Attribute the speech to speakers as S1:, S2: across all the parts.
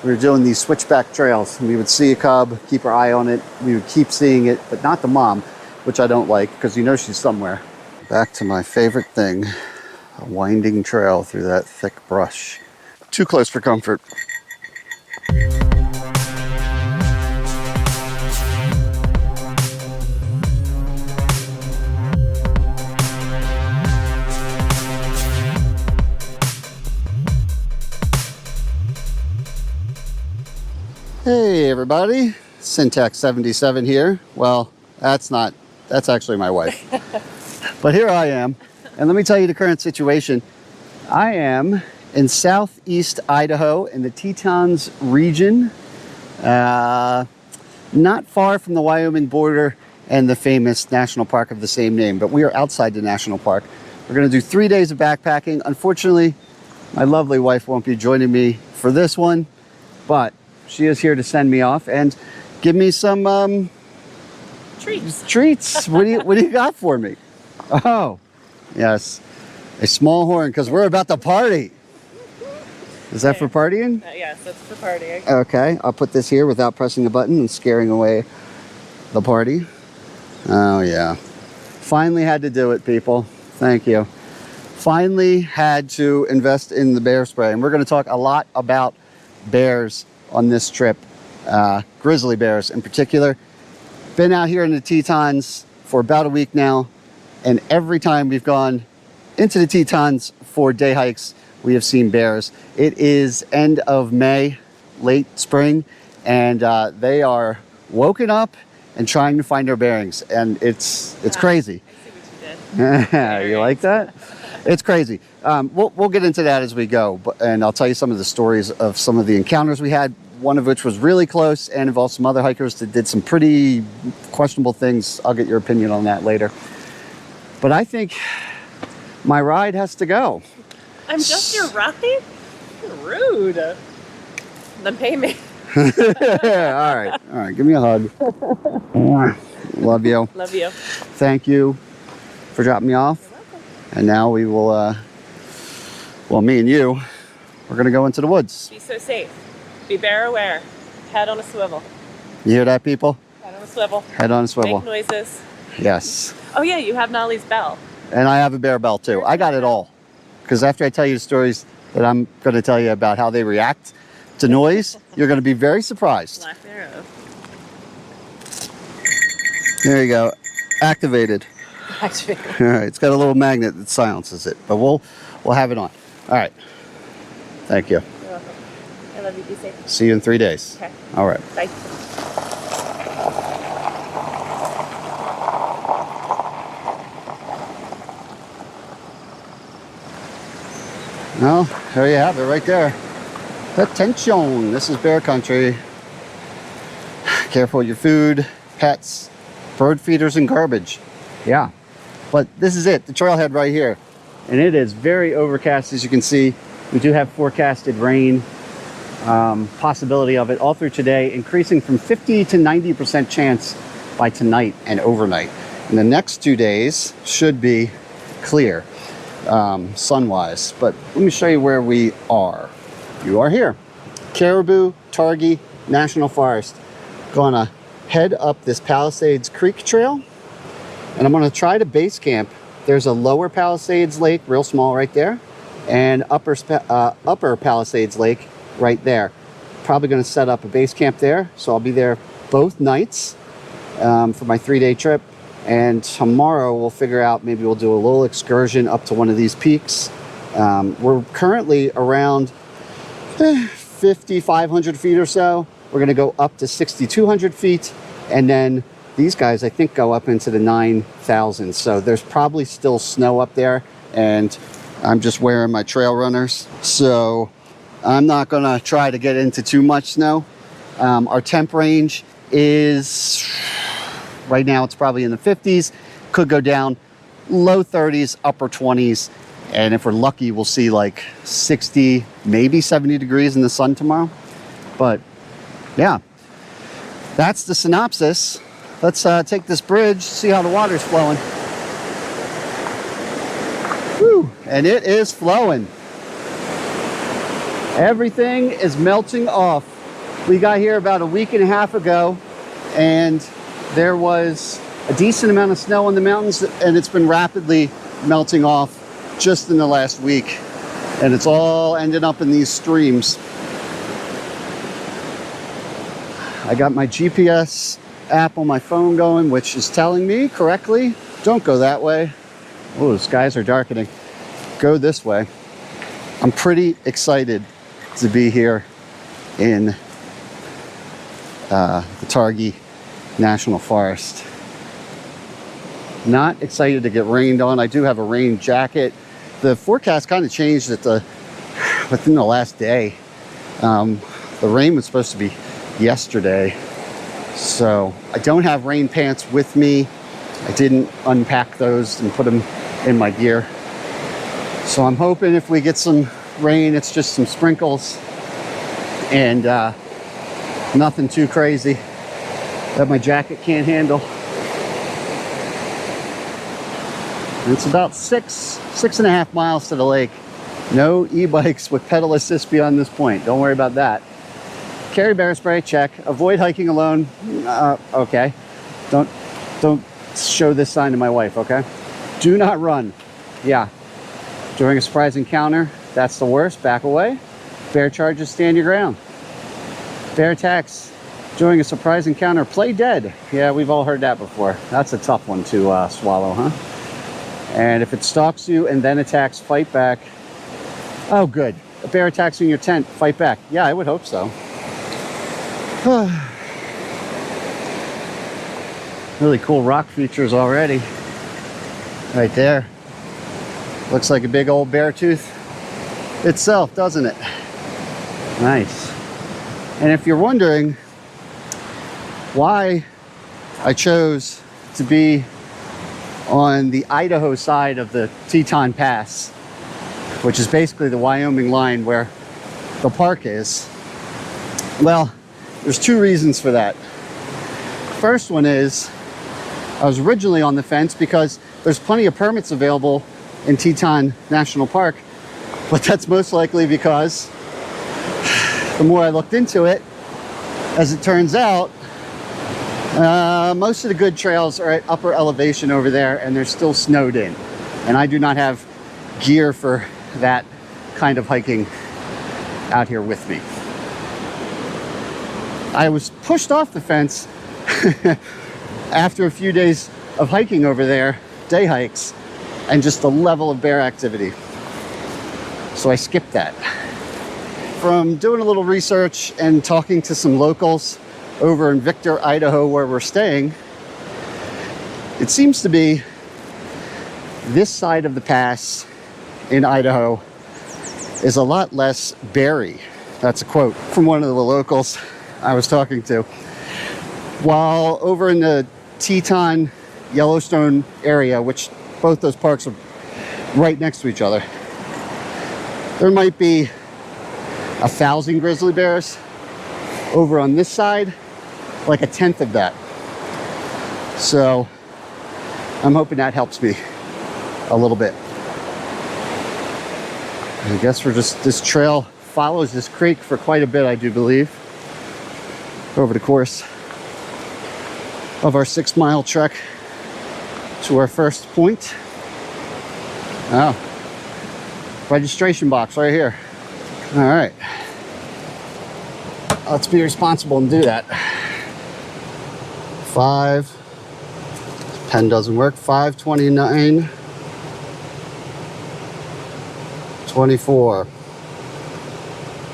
S1: we were doing these switchback trails. We would see a cub, keep our eye on it. We would keep seeing it, but not the mom, which I don't like because you know she's somewhere. Back to my favorite thing, a winding trail through that thick brush. Too close for comfort. Hey everybody, Syntax 77 here. Well, that's actually my wife. But here I am, and let me tell you the current situation. I am in southeast Idaho in the Tetons region, not far from the Wyoming border and the famous national park of the same name, but we are outside the national park. We're gonna do 3 days of backpacking. Unfortunately, my lovely wife won't be joining me for this one, but she is here to send me off and give me some treats. What do you got for me? Oh, yes, a small horn because we're about to party. Is that for partying?
S2: Yes, that's for partying.
S1: Okay, I'll put this here without pressing a button and scaring away the party. Oh yeah, finally had to do it, people. Thank you. Finally had to invest in the bear spray, and we're going to talk a lot about bears on this trip, grizzly bears in particular. Been out here in the Tetons for about a week now, and every time we've gone into the Tetons for day hikes, we have seen bears. It is end of May, late spring, and they are woken up and trying to find their bearings, and it's crazy.
S2: I see what you did.
S1: You like that? It's crazy. We'll get into that as we go, and I'll tell you some of the stories of some of the encounters we had, one of which was really close and involved some other hikers that did some pretty questionable things. I'll get your opinion on that later. But I think my ride has to go.
S2: I'm just your ride? You're rude. Then pay me.
S1: All right, give me a hug. Love you.
S2: Love you.
S1: Thank you for dropping me off.
S2: You're welcome.
S1: And now we will, well, me and you, we're gonna go into the woods.
S2: Be so safe. Be bear aware. Head on a swivel.
S1: You hear that, people?
S2: Head on a swivel.
S1: Head on a swivel.
S2: Make noises.
S1: Yes.
S2: Oh yeah, you have Nolly's bell.
S1: And I have a bear bell too. I got it all. Because after I tell you the stories that I'm going to tell you about how they react to noise, you're going to be very surprised.
S2: Black Arrow.
S1: There you go. Activated.
S2: Activated.
S1: All right. It's got a little magnet that silences it, but we'll have it on. All right. Thank you.
S2: You're welcome. I love you. Be safe.
S1: See you in 3 days.
S2: Okay.
S1: All right.
S2: Bye.
S1: Well, there you have it right there. Attention, this is bear country. Careful with your food, pets, bird feeders, and garbage. Yeah, but this is it, the trailhead right here. And it is very overcast, as you can see. We do have forecasted rain, possibility of it all through today, increasing from 50 to 90% chance by tonight and overnight. And the next 2 days should be clear. Sun-wise, but let me show you where we are. You are here, Caribou-Targhee National Forest. Gonna head up this Palisades Creek trail, and I'm gonna try to base camp. There's a lower Palisades lake, real small right there, and upper Palisades lake right there. Probably gonna set up a base camp there, so I'll be there both nights for my 3-day trip. And tomorrow we'll figure out, maybe we'll do a little excursion up to one of these peaks. We're currently around 5,500 feet or so. We're gonna go up to 6,200 feet. And then these guys, I think, go up into the 9,000. So there's probably still snow up there. And I'm just wearing my trail runners. So I'm not gonna try to get into too much snow. Our temp range is, right now it's probably in the 50s, could go down low 30s, upper 20s. And if we're lucky, we'll see like 60, maybe 70 degrees in the sun tomorrow. But yeah, that's the synopsis. Let's take this bridge, see how the water's flowing. Woo, and it is flowing. Everything is melting off. We got here about a week and a half ago, and there was a decent amount of snow on the mountains, and it's been rapidly melting off just in the last week. And it's all ended up in these streams. I got my GPS app on my phone going, which is telling me correctly, don't go that way. Oh, the skies are darkening. Go this way. I'm pretty excited to be here in the Targhee National Forest. Not excited to get rained on. I do have a rain jacket. The forecast kind of changed within the last day. The rain was supposed to be yesterday, so I don't have rain pants with me. I didn't unpack those and put them in my gear. So I'm hoping if we get some rain, it's just some sprinkles and nothing too crazy that my jacket can't handle. And it's about six and a half miles to the lake. No e-bikes with pedal assist beyond this point. Don't worry about that. Carry bear spray, check. Avoid hiking alone. Okay. Don't show this sign to my wife, okay? Do not run. Yeah. During a surprise encounter, that's the worst. Back away. Bear charges, stand your ground. Bear attacks during a surprise encounter, play dead. Yeah, we've all heard that before. That's a tough one to swallow, huh? And if it stalks you and then attacks, fight back. Oh, good. A bear attacks you in your tent, fight back. Yeah, I would hope so. Really cool rock features already. Right there. Looks like a big old bear tooth itself, doesn't it? Nice. And if you're wondering why I chose to be on the Idaho side of the Teton Pass, which is basically the Wyoming line where the park is, well, there's two reasons for that. First one is, I was originally on the fence because there's plenty of permits available in Teton National Park, but that's most likely because the more I looked into it, as it turns out, most of the good trails are at upper elevation over there, and they're still snowed in. And I do not have gear for that kind of hiking out here with me. I was pushed off the fence after a few days of hiking over there, day hikes, and just the level of bear activity. So I skipped that. From doing a little research and talking to some locals over in Victor, Idaho, where we're staying, it seems to be this side of the pass in Idaho is a lot less beary. That's a quote from one of the locals I was talking to. While over in the Teton, Yellowstone area, which both those parks are right next to each other, there might be 1,000 grizzly bears. Over on this side, like a tenth of that. So I'm hoping that helps me a little bit. I guess we're just, this trail follows this creek for quite a bit, I do believe, over the course of our 6-mile trek to our first point. Oh, registration box right here. All right, let's be responsible and do that. pen doesn't work. 529 24.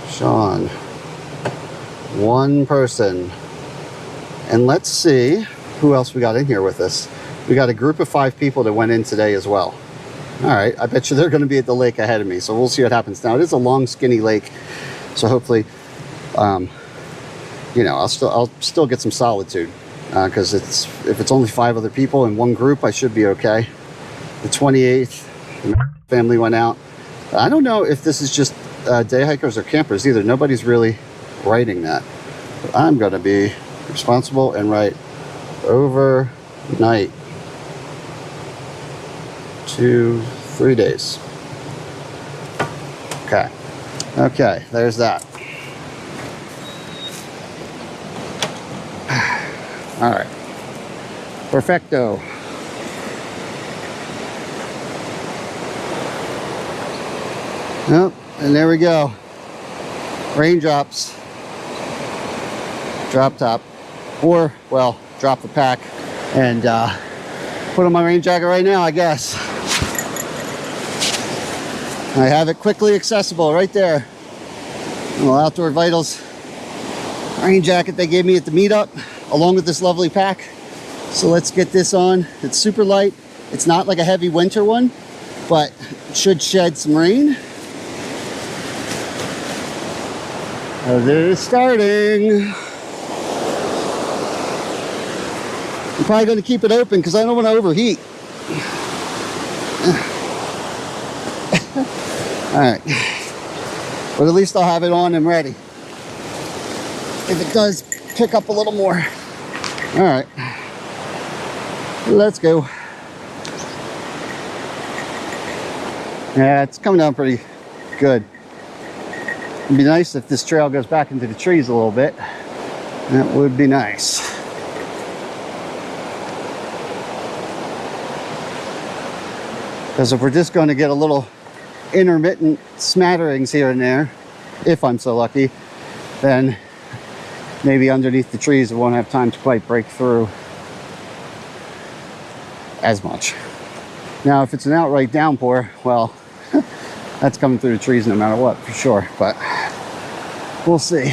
S1: Sean. One person. And let's see who else we got in here with us. We got a group of 5 people that went in today as well. All right, I bet you they're going to be at the lake ahead of me, so we'll see what happens. Now, it is a long, skinny lake, so hopefully, you know, I'll still get some solitude, because if it's only 5 other people in one group, I should be okay. The 28th, the family went out. I don't know if this is just day hikers or campers either. Nobody's really writing that. But I'm going to be responsible and write overnight. 2-3 days. Okay. Okay, there's that. All right, perfecto. Yep, and there we go. Raindrops. Drop top, or well, drop the pack and put on my rain jacket right now, I guess. I have it quickly accessible right there. Little Outdoor Vitals rain jacket they gave me at the meetup, along with this lovely pack. So let's get this on. It's super light. It's not like a heavy winter one, but it should shed some rain. As it is starting. I'm probably going to keep it open because I don't want to overheat. Alright. But at least I'll have it on and ready if it does pick up a little more. Alright. Let's go. Yeah, it's coming down pretty good. It'd be nice if this trail goes back into the trees a little bit. That would be nice. Because if we're just going to get a little intermittent smatterings here and there, if I'm so lucky, then maybe underneath the trees it won't have time to quite break through as much. Now, if it's an outright downpour, well, that's coming through the trees no matter what, for sure. But we'll see.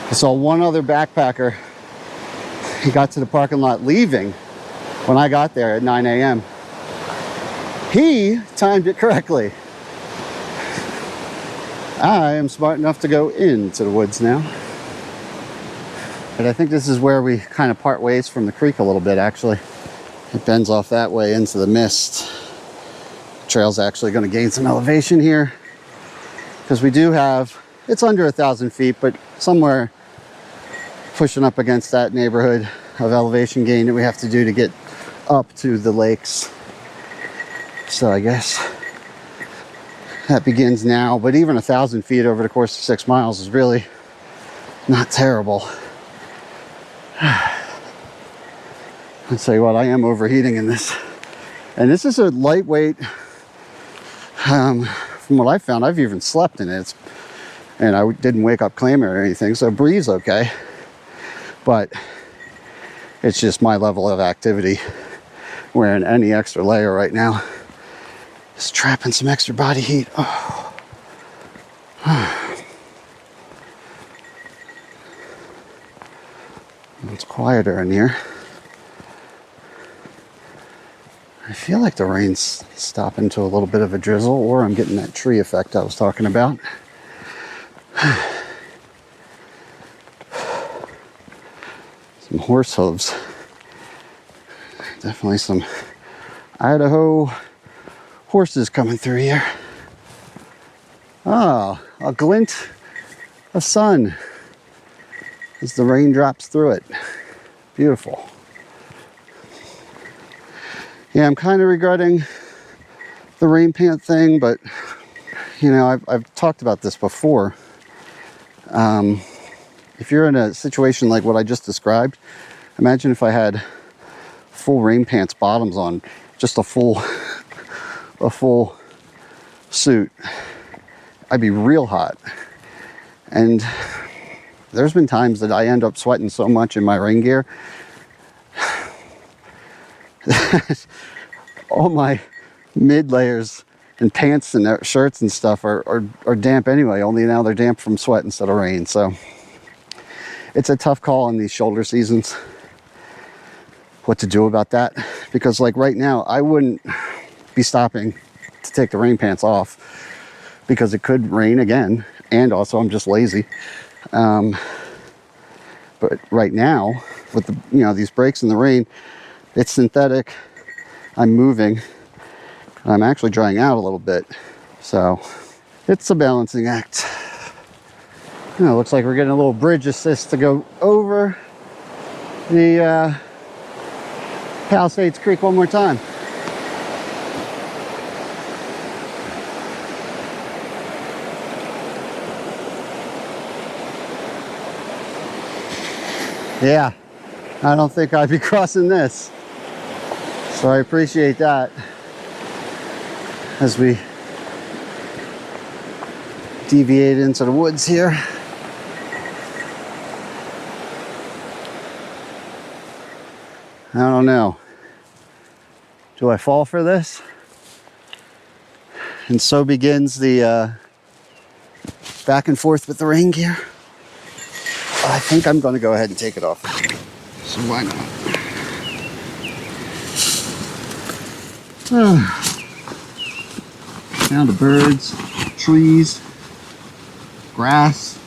S1: I saw one other backpacker. He got to the parking lot leaving when I got there at 9 a.m. He timed it correctly. I am smart enough to go into the woods now. But I think this is where we kind of part ways from the creek a little bit, actually. It bends off that way into the mist. The trail's actually going to gain some elevation here, because we do have, it's under 1,000 feet, but somewhere pushing up against that neighborhood of elevation gain that we have to do to get up to the lakes. So I guess that begins now, but even 1,000 feet over the course of 6 miles is really not terrible. I'll tell you what, I am overheating in this. And this is a lightweight, from what I found, I've even slept in it. And I didn't wake up clamming or anything, so it breathes okay. But it's just my level of activity. Wearing any extra layer right now is trapping some extra body heat. Oh. It's quieter in here. I feel like the rain's stopping to a little bit of a drizzle, or I'm getting that tree effect I was talking about. Some horse hooves. Definitely some Idaho horses coming through here. Oh, a glint of sun as the rain drops through it. Beautiful. Yeah, I'm kind of regretting the rain pant thing, but you know, I've talked about this before. If you're in a situation like what I just described, imagine if I had full rain pants bottoms on, just a full suit. I'd be real hot. And there's been times that I end up sweating so much in my rain gear. All my mid layers and pants and shirts and stuff are damp anyway, only now they're damp from sweat instead of rain. So it's a tough call in these shoulder seasons what to do about that, because like right now I wouldn't be stopping to take the rain pants off because it could rain again, and also I'm just lazy. But right now with the, you know, these breaks in the rain, it's synthetic, I'm moving, I'm actually drying out a little bit, so it's a balancing act. You know, looks like we're getting a little bridge assist to go over the Palisades Creek one more time. Yeah, I don't think I'd be crossing this. So I appreciate that as we deviate into the woods here. I don't know. Do I fall for this? And so begins the back and forth with the rain gear. I think I'm going to go ahead and take it off. So why not? Sound of birds, trees, grass.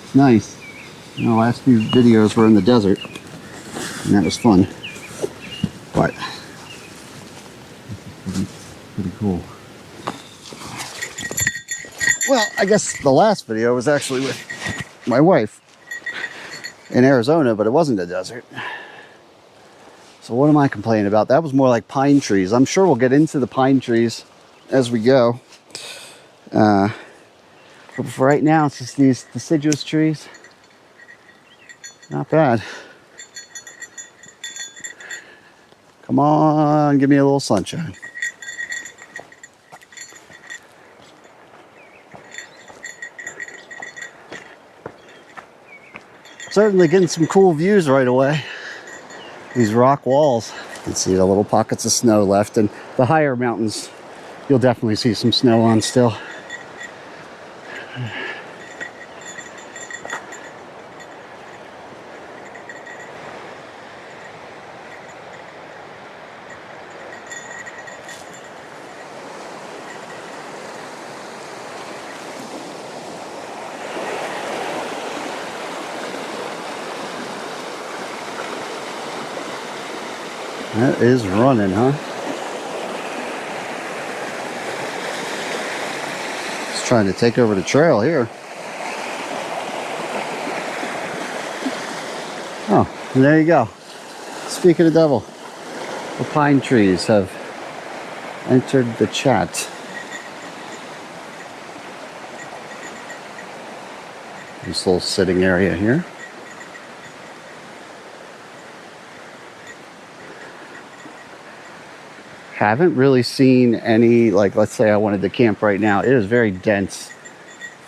S1: It's nice. You know, the last few videos were in the desert, and that was fun. But pretty cool. Well, I guess the last video was actually with my wife in Arizona, but it wasn't a desert. So what am I complaining about? That was more like pine trees. I'm sure we'll get into the pine trees as we go. But for right now, it's just these deciduous trees. Not bad. Come on, give me a little sunshine. Certainly getting some cool views right away. These rock walls. You can see the little pockets of snow left, and the higher mountains, you'll definitely see some snow on still. That is running, huh? It's trying to take over the trail here. Oh, and there you go. Speaking of the devil, the pine trees have entered the chat. This little sitting area here. Haven't really seen any, like, let's say I wanted to camp right now. It is very dense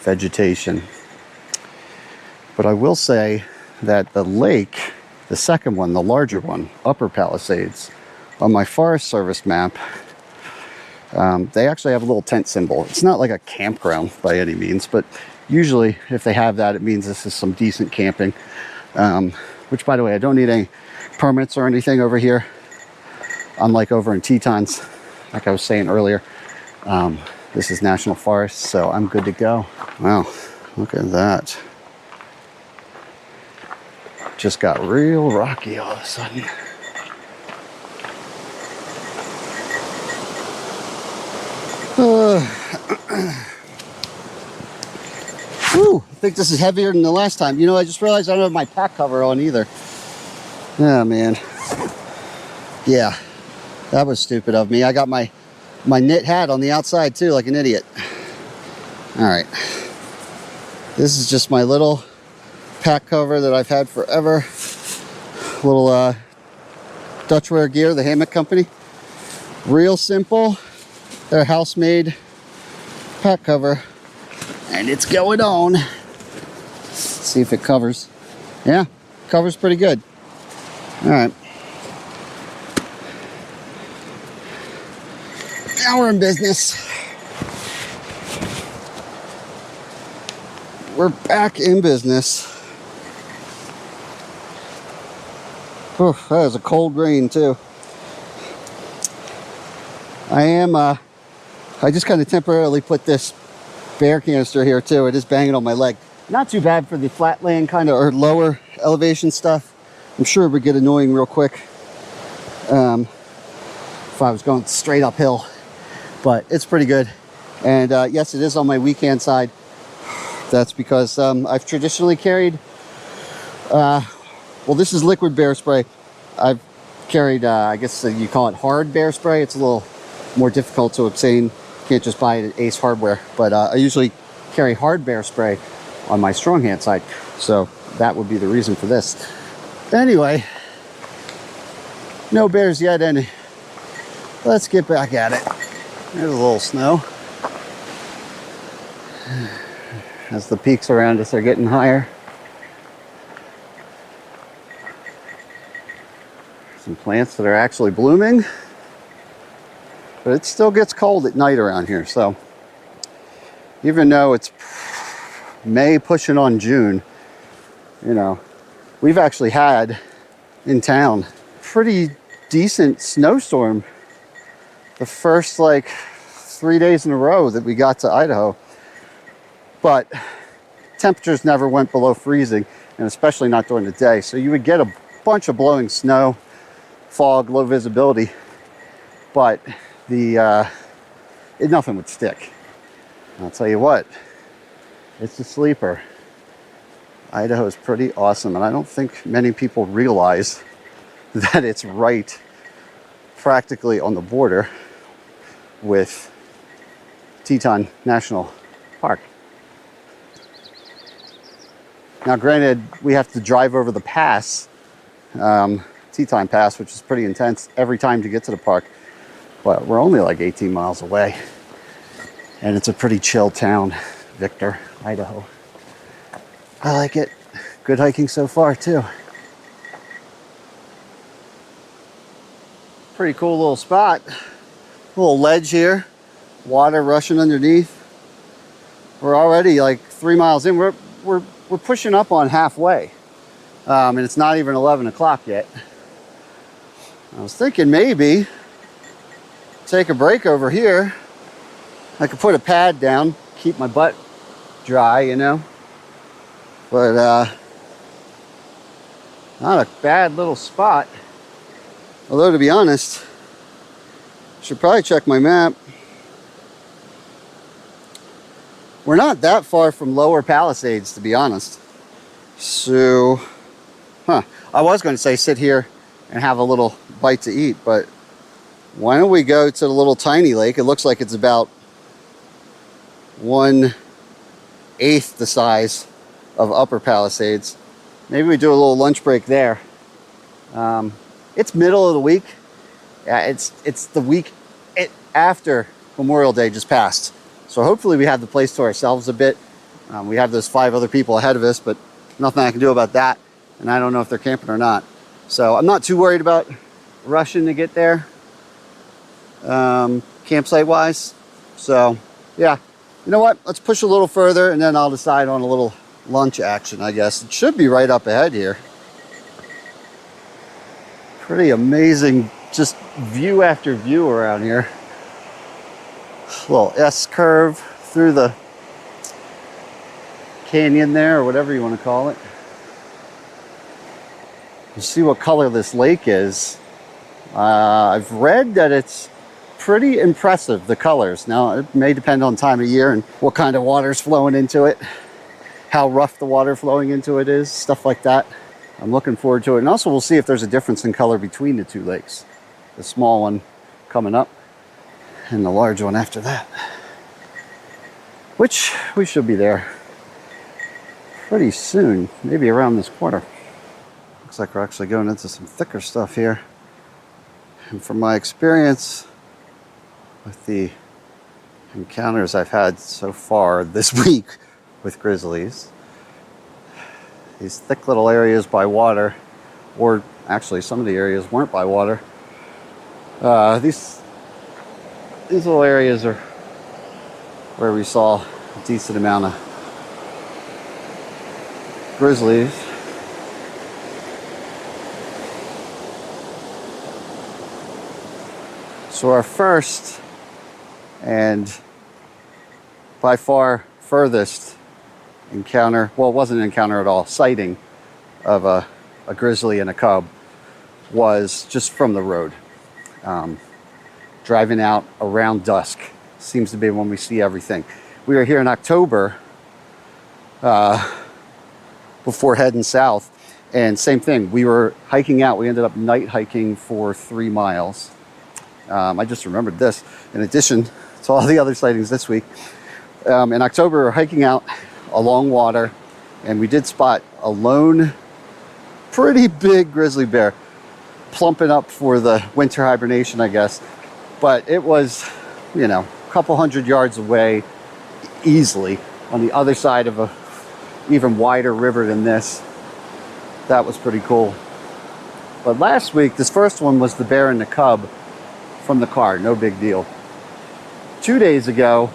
S1: vegetation. But I will say that the lake, the second one, the larger one, Upper Palisades, on my Forest Service map, they actually have a little tent symbol. It's not like a campground by any means, but usually if they have that, it means this is some decent camping. Which, by the way, I don't need any permits or anything over here. Unlike over in Tetons, like I was saying earlier, this is national forest, so I'm good to go. Wow, look at that. Just got real rocky all of a sudden. Whew, I think this is heavier than the last time. You know, I just realized I don't have my pack cover on either. Oh, man. Yeah. That was stupid of me. I got my knit hat on the outside too, like an idiot. All right. This is just my little pack cover that I've had forever. Little Dutchware Gear, the hammock company. Real simple. They're house-made pack cover. And it's going on. Let's see if it covers. Yeah, covers pretty good. All right. Now we're in business. We're back in business. Oh, that was a cold rain too. I just kind of temporarily put this bear canister here too. It is banging on my leg. Not too bad for the flatland kind of or lower elevation stuff. I'm sure it would get annoying real quick if I was going straight uphill. But it's pretty good. And yes, it is on my weekend side. That's because I've traditionally carried, well, this is liquid bear spray. I've carried, I guess you call it hard bear spray. It's a little more difficult to obtain. You can't just buy it at Ace Hardware. But I usually carry hard bear spray on my strong hand side. So that would be the reason for this. Anyway, no bears yet, any. Let's get back at it. There's a little snow. As the peaks around us are getting higher. Some plants that are actually blooming. But it still gets cold at night around here. So even though it's May pushing on June, you know, we've actually had in town pretty decent snowstorm the first like 3 days in a row that we got to Idaho. But temperatures never went below freezing, and especially not during the day. So you would get a bunch of blowing snow, fog, low visibility, but nothing would stick. I'll tell you what, it's a sleeper. Idaho is pretty awesome, and I don't think many people realize that it's right practically on the border with Teton National Park. Now, granted, we have to drive over the pass, Teton Pass, which is pretty intense every time to get to the park, but we're only like 18 miles away, and it's a pretty chill town, Victor, Idaho. I like it. Good hiking so far, too. Pretty cool little spot. Little ledge here, water rushing underneath. We're already like 3 miles in. We're pushing up on halfway, and it's not even 11 o'clock yet. I was thinking maybe take a break over here. I could put a pad down, keep my butt dry, you know. But not a bad little spot. Although, to be honest, I should probably check my map. We're not that far from Lower Palisades, to be honest. So, I was going to say sit here and have a little bite to eat, but why don't we go to the little tiny lake? It looks like it's about 1/8 the size of Upper Palisades. Maybe we do a little lunch break there. It's middle of the week. Yeah, it's the week after Memorial Day just passed. So hopefully we have the place to ourselves a bit. We have those 5 other people ahead of us, but nothing I can do about that. And I don't know if they're camping or not. So I'm not too worried about rushing to get there, campsite wise. So yeah, you know what? Let's push a little further and then I'll decide on a little lunch action, I guess. It should be right up ahead here. Pretty amazing, just view after view around here. Little S curve through the canyon there, or whatever you want to call it. You see what color this lake is. I've read that it's pretty impressive, the colors. Now, it may depend on time of year and what kind of water's flowing into it, how rough the water flowing into it is, stuff like that. I'm looking forward to it. And also we'll see if there's a difference in color between the 2 lakes. The small one coming up and the large one after that. Which we should be there pretty soon, maybe around this corner. Looks like we're actually going into some thicker stuff here. And from my experience with the encounters I've had so far this week with grizzlies, these thick little areas by water, or actually some of the areas weren't by water, these little areas are where we saw a decent amount of grizzlies. So our first and by far furthest encounter, well, it wasn't an encounter at all, sighting of a grizzly and a cub was just from the road. Driving out around dusk seems to be when we see everything. We were here in October before heading south, and same thing. We were hiking out. We ended up night hiking for 3 miles. I just remembered this. In addition to all the other sightings this week, in October, we were hiking out along water, and we did spot a lone, pretty big grizzly bear plumping up for the winter hibernation, I guess. But it was, you know, a couple hundred yards away easily on the other side of a even wider river than this. That was pretty cool. But last week, this first one was the bear and the cub from the car, no big deal. 2 days ago,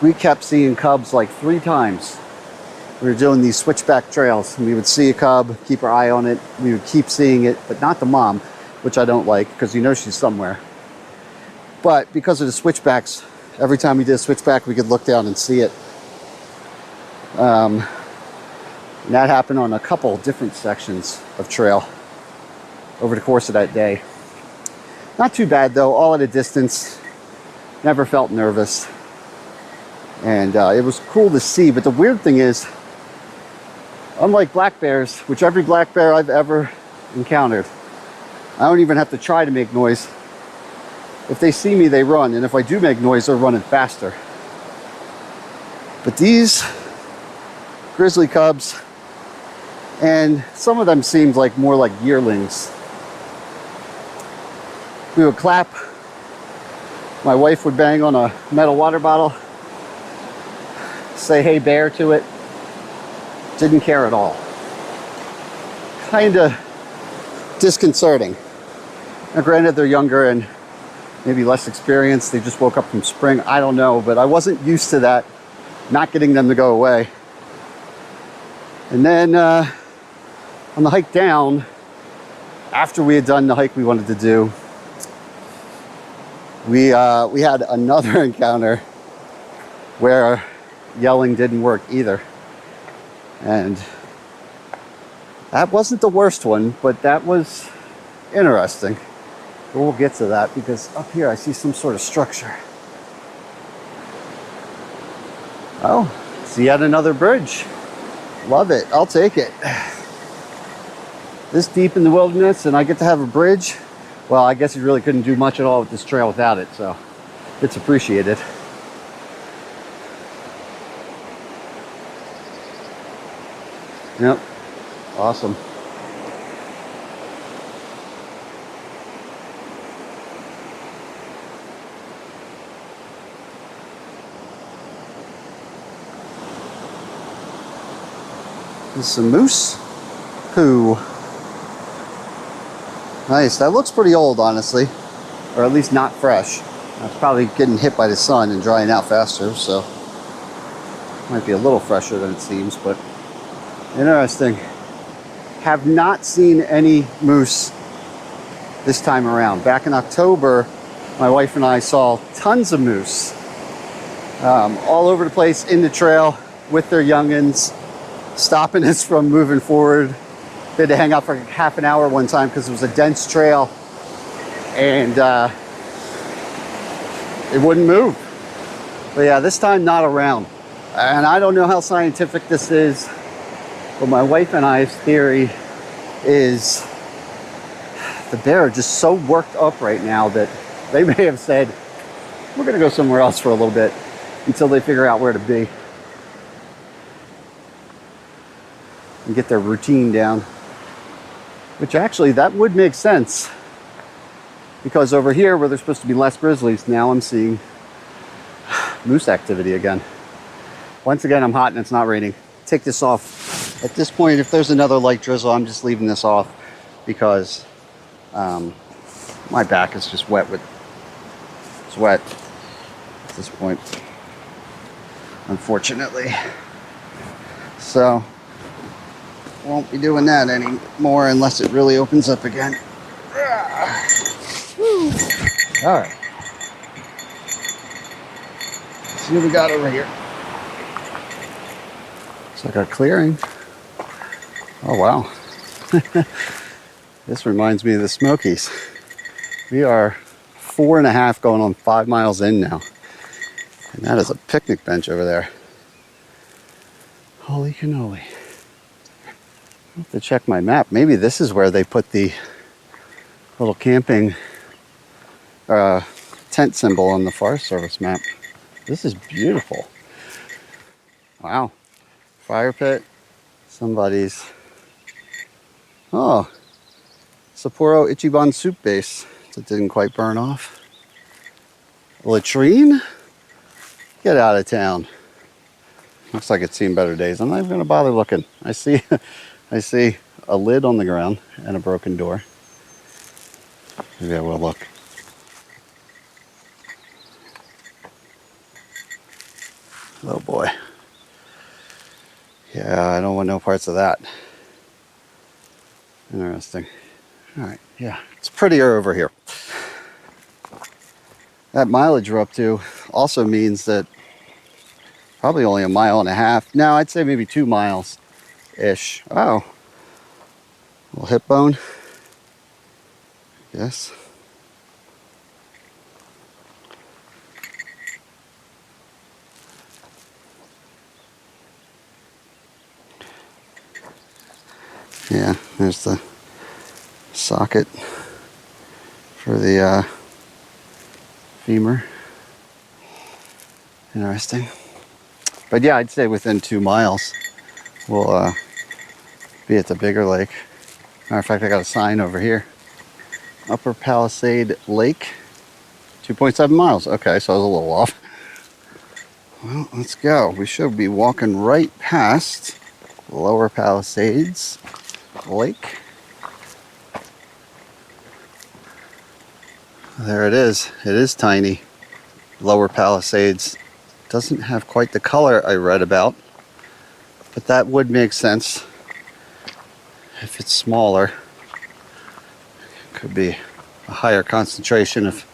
S1: we kept seeing cubs like 3 times. We were doing these switchback trails, and we would see a cub, keep our eye on it. We would keep seeing it, but not the mom, which I don't like, because you know she's somewhere. But because of the switchbacks, every time we did a switchback, we could look down and see it. And that happened on a couple different sections of trail over the course of that day. Not too bad though, all at a distance. Never felt nervous. And it was cool to see, but the weird thing is, unlike black bears, which every black bear I've ever encountered, I don't even have to try to make noise. If they see me, they run, and if I do make noise, they're running faster. But these grizzly cubs, and some of them seemed like more like yearlings. We would clap. My wife would bang on a metal water bottle, say hey bear to it. Didn't care at all. Kind of disconcerting. Now granted, they're younger and maybe less experienced. They just woke up from spring. I don't know, but I wasn't used to that, not getting them to go away. And then on the hike down, after we had done the hike we wanted to do, we had another encounter where yelling didn't work either. And that wasn't the worst one, but that was interesting. But we'll get to that, because up here I see some sort of structure. Oh, see yet another bridge. Love it, I'll take it. This deep in the wilderness and I get to have a bridge. Well, I guess you really couldn't do much at all with this trail without it, so it's appreciated. Yep, awesome. There's some moose poo. Nice, that looks pretty old, honestly, or at least not fresh. It's probably getting hit by the sun and drying out faster, so might be a little fresher than it seems, but interesting. Have not seen any moose this time around. Back in October, my wife and I saw tons of moose all over the place in the trail with their youngins, stopping us from moving forward. They had to hang out for half an hour one time because it was a dense trail and it wouldn't move. But yeah, this time not around. And I don't know how scientific this is, but my wife and I's theory is the bear are just so worked up right now that they may have said, we're gonna go somewhere else for a little bit until they figure out where to be and get their routine down. Which actually, that would make sense, because over here where there's supposed to be less grizzlies, now I'm seeing moose activity again. Once again, I'm hot and it's not raining. Take this off. At this point, if there's another light drizzle, I'm just leaving this off because my back is just wet with sweat at this point, unfortunately. So won't be doing that anymore unless it really opens up again. All right. Let's see what we got over here. Looks like our clearing. Oh, wow. This reminds me of the Smokies. We are 4.5 going on 5 miles in now. And that is a picnic bench over there. Holy cannoli. I have to check my map. Maybe this is where they put the little camping tent symbol on the Forest Service map. This is beautiful. Wow. Fire pit. Somebody's. Oh. Sapporo Ichiban soup base that didn't quite burn off. Latrine? Get out of town. Looks like it's seen better days. I'm not even going to bother looking. I see a lid on the ground and a broken door. Maybe I will look. Oh boy. Yeah, I don't want no parts of that. Interesting. All right, yeah, it's prettier over here. That mileage we're up to also means that probably only 1.5 miles. No, I'd say maybe 2 miles-ish. Oh, little hip bone. Yes. Yeah, there's the socket for the femur. Interesting. But yeah, I'd say within 2 miles we'll be at the bigger lake. Matter of fact, I got a sign over here. Upper Palisade Lake, 2.7 miles. Okay, so I was a little off. Well, let's go. We should be walking right past Lower Palisades Lake. There it is. It is tiny. Lower Palisades doesn't have quite the color I read about, but that would make sense if it's smaller. Could be a higher concentration of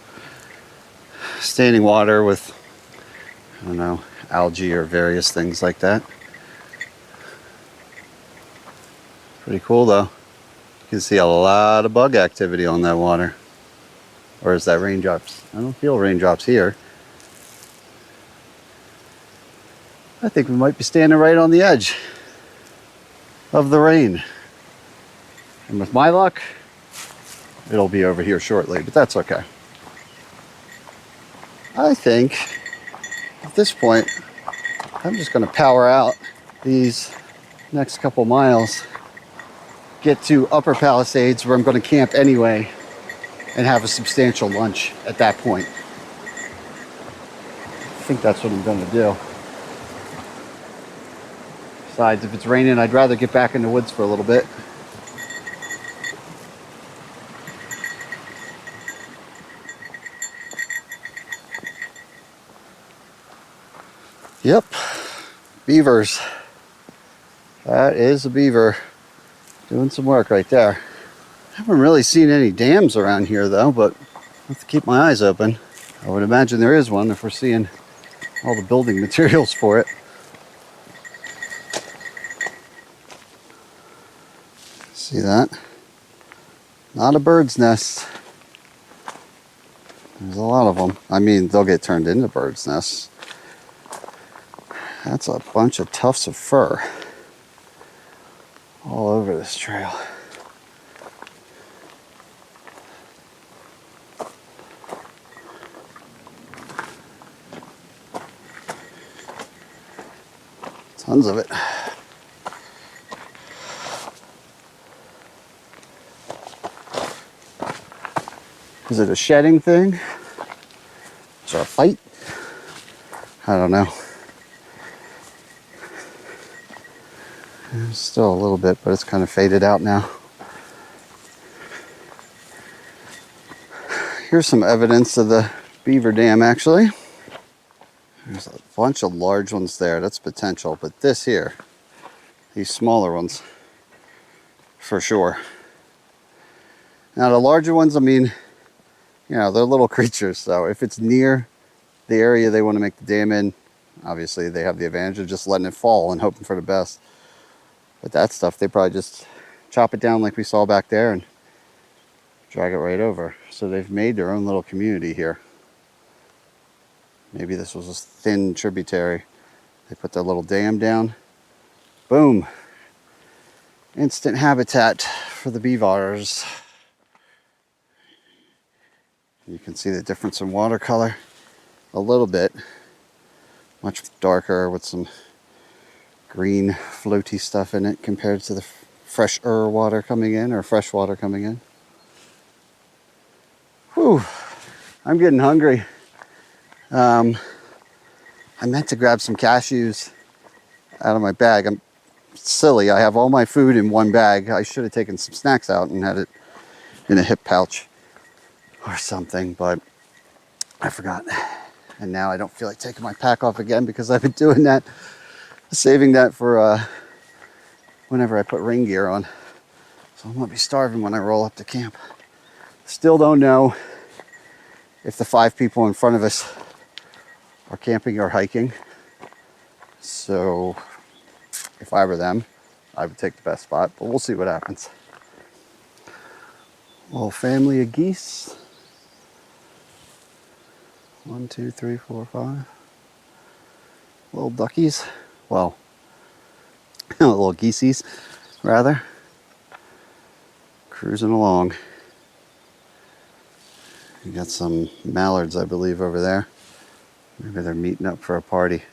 S1: standing water with, I don't know, algae or various things like that. Pretty cool though. You can see a lot of bug activity on that water. Or is that raindrops? I don't feel raindrops here. I think we might be standing right on the edge of the rain. And with my luck, it'll be over here shortly, but that's okay. I think at this point, I'm just going to power out these next couple miles, get to Upper Palisades where I'm going to camp anyway, and have a substantial lunch at that point. I think that's what I'm going to do. Besides, if it's raining, I'd rather get back in the woods for a little bit. Yep, beavers. That is a beaver doing some work right there. I haven't really seen any dams around here though, but I have to keep my eyes open. I would imagine there is one if we're seeing all the building materials for it. See that? Not a bird's nest. There's a lot of them. I mean, they'll get turned into bird's nests. That's a bunch of tufts of fur all over this trail. Tons of it. Is it a shedding thing? Is there a fight? I don't know. There's still a little bit, but it's kind of faded out now. Here's some evidence of the Beaver Dam, actually. There's a bunch of large ones there. That's potential, but this here, these smaller ones, for sure. Now the larger ones, I mean, you know, they're little creatures, so if it's near the area they want to make the dam in, obviously they have the advantage of just letting it fall and hoping for the best. But that stuff, they probably just chop it down like we saw back there and drag it right over. So they've made their own little community here. Maybe this was a thin tributary. They put their little dam down. Boom. Instant habitat for the beavers. You can see the difference in watercolor a little bit. Much darker with some green floaty stuff in it compared to the fresher water coming in, or fresh water coming in. Whew, I'm getting hungry. I meant to grab some cashews out of my bag. I'm silly. I have all my food in one bag. I should have taken some snacks out and had it in a hip pouch or something, but I forgot. And now I don't feel like taking my pack off again because I've been doing that, saving that for whenever I put rain gear on. So I'm gonna be starving when I roll up to camp. Still don't know if the 5 people in front of us are camping or hiking. So if I were them, I would take the best spot, but we'll see what happens. Little family of geese. 1, 2, 3, 4, 5. Little duckies. Well, little geesies, rather. Cruising along. You got some mallards, I believe, over there. Maybe they're meeting up for a party.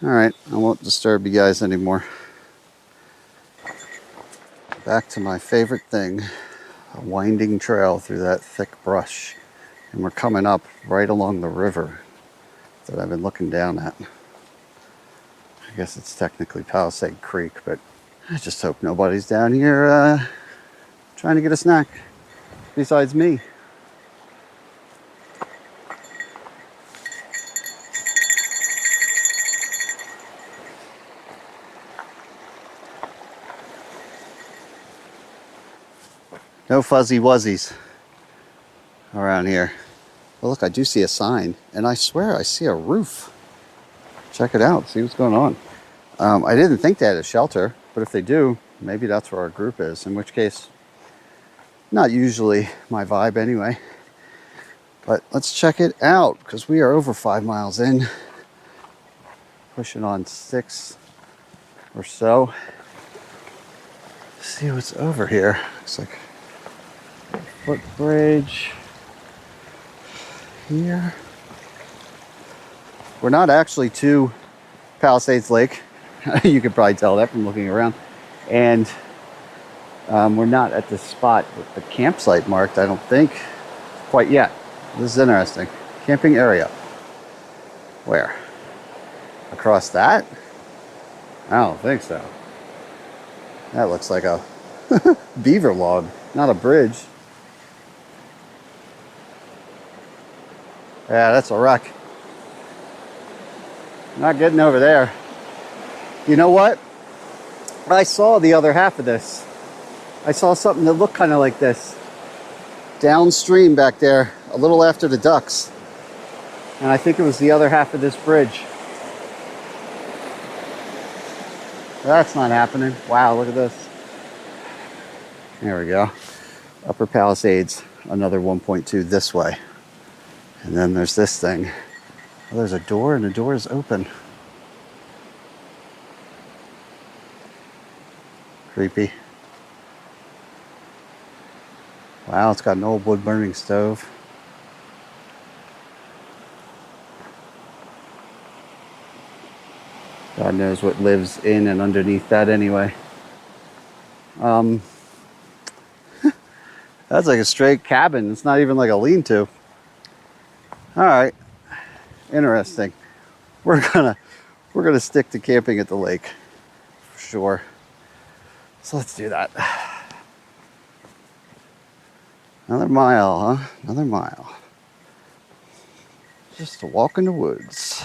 S1: All right, I won't disturb you guys anymore. Back to my favorite thing, a winding trail through that thick brush. And we're coming up right along the river that I've been looking down at. I guess it's technically Palisade Creek, but I just hope nobody's down here trying to get a snack besides me. No fuzzy wuzzies around here. Well, look, I do see a sign, and I swear I see a roof. Check it out, see what's going on. I didn't think they had a shelter, but if they do, maybe that's where our group is, in which case, not usually my vibe anyway. But let's check it out, because we are over 5 miles in, pushing on 6 or so. Let's see what's over here. Looks like a footbridge here. We're not actually to Palisades Lake. You could probably tell that from looking around. And we're not at the spot with the campsite marked, I don't think, quite yet. This is interesting. Camping area. Where? Across that? I don't think so. That looks like a beaver log, not a bridge. Yeah, that's a wreck. Not getting over there. You know what? I saw the other half of this. I saw something that looked kind of like this. Downstream back there, a little after the ducks. And I think it was the other half of this bridge. That's not happening. Wow, look at this. There we go. Upper Palisades, another 1.2 this way. And then there's this thing. Oh, there's a door, and the door is open. Creepy. Wow, it's got an old wood burning stove. God knows what lives in and underneath that anyway. That's like a straight cabin. It's not even like a lean-to. All right, interesting. We're gonna stick to camping at the lake for sure. So let's do that. Another mile, huh? Another mile. Just a walk in the woods.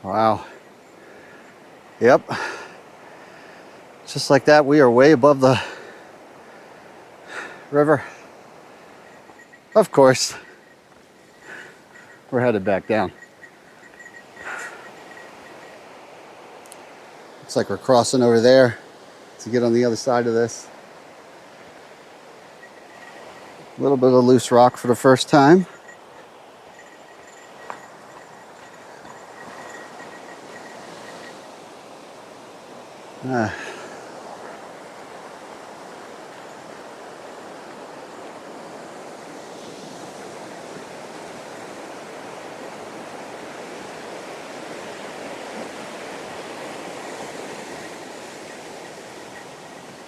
S1: Wow. Yep. Just like that, we are way above the river. Of course. We're headed back down. Looks like we're crossing over there to get on the other side of this. A little bit of loose rock for the first time.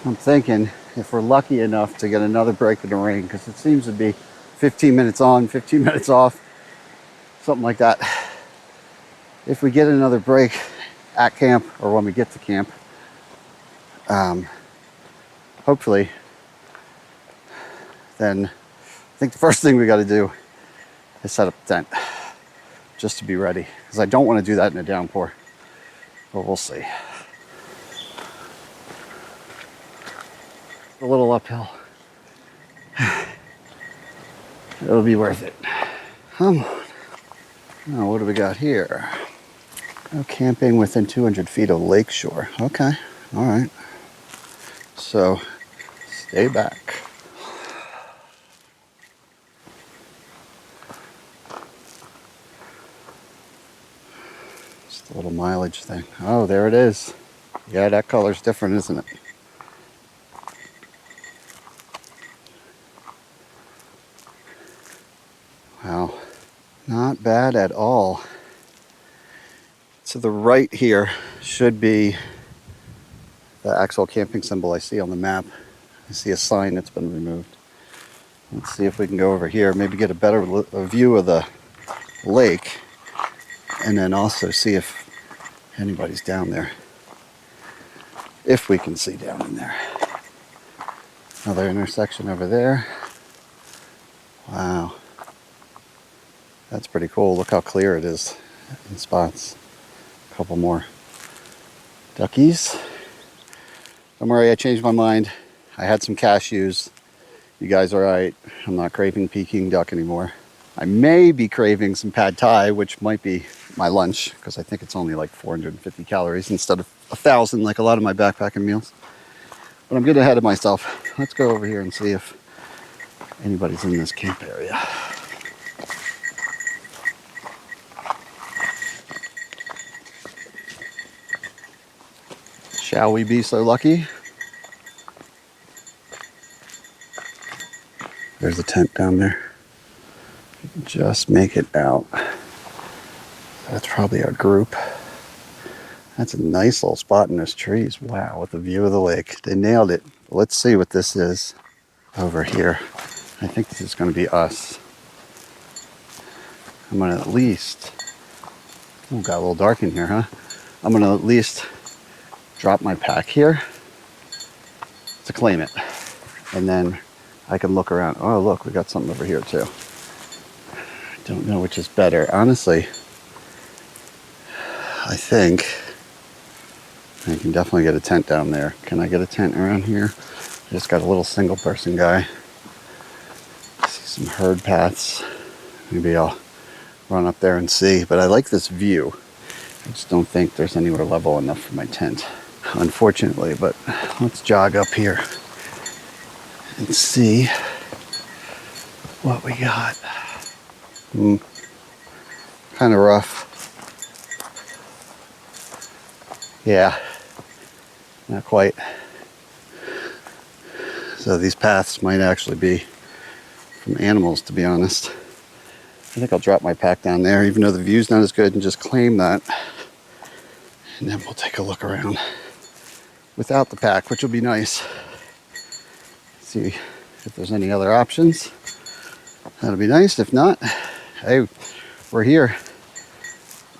S1: I'm thinking if we're lucky enough to get another break in the rain, because it seems to be 15 minutes on, 15 minutes off, something like that. If we get another break at camp or when we get to camp, hopefully, then I think the first thing we got to do is set up a tent just to be ready, because I don't want to do that in a downpour, but we'll see. A little uphill. It'll be worth it. Come on. Now, what do we got here? No camping within 200 feet of lakeshore. Okay, all right. So, stay back. Just a little mileage thing. Oh, there it is. Yeah, that color's different, isn't it? Wow, not bad at all. To the right here should be the actual camping symbol I see on the map. I see a sign that's been removed. Let's see if we can go over here, maybe get a better view of the lake, and then also see if anybody's down there. If we can see down in there. Another intersection over there. Wow. That's pretty cool. Look how clear it is in spots. A couple more duckies. Don't worry, I changed my mind. I had some cashews. You guys are right. I'm not craving Peking duck anymore. I may be craving some pad thai, which might be my lunch, because I think it's only like 450 calories instead of 1,000 like a lot of my backpacking meals. But I'm getting ahead of myself. Let's go over here and see if anybody's in this camp area. Shall we be so lucky? There's a tent down there. Just make it out. That's probably our group. That's a nice little spot in those trees. Wow, with the view of the lake. They nailed it. Let's see what this is over here. I think this is going to be us. I'm going to at least... Oh, got a little dark in here, huh? I'm going to at least drop my pack here to claim it. And then I can look around. Oh, look, we got something over here too. I don't know which is better. Honestly, I think I can definitely get a tent down there. Can I get a tent around here? I just got a little single person guy. I see some herd paths. Maybe I'll run up there and see. But I like this view. I just don't think there's anywhere level enough for my tent, unfortunately. But let's jog up here and see what we got. Kind of rough. Yeah, not quite. So these paths might actually be from animals, to be honest. I think I'll drop my pack down there, even though the view's not as good, and just claim that. And then we'll take a look around without the pack, which will be nice. See if there's any other options. That'll be nice. If not, hey, we're here.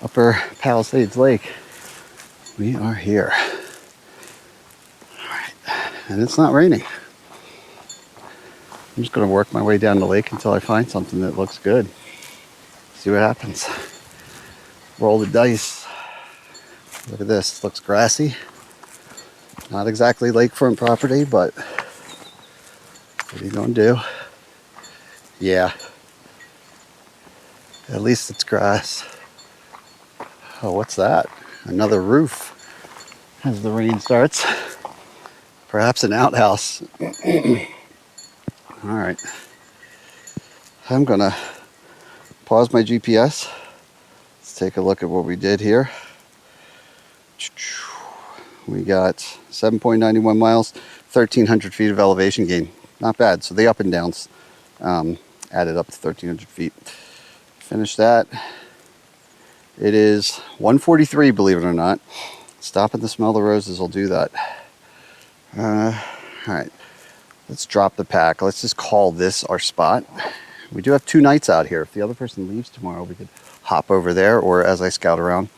S1: Upper Palisades Lake. We are here. All right, and it's not raining. I'm just going to work my way down the lake until I find something that looks good. See what happens. Roll the dice. Look at this. Looks grassy. Not exactly lakefront property, but what are you going to do? Yeah. At least it's grass. Oh, what's that? Another roof as the rain starts. Perhaps an outhouse. All right. I'm going to pause my GPS. Let's take a look at what we did here. We got 7.91 miles, 1,300 feet of elevation gain. Not bad. So the up and downs added up to 1,300 feet. Finish that. It is 1:43, believe it or not. Stopping to smell the roses will do that. All right, let's drop the pack. Let's just call this our spot. We do have 2 nights out here. If the other person leaves tomorrow, we could hop over there, or as I scout around,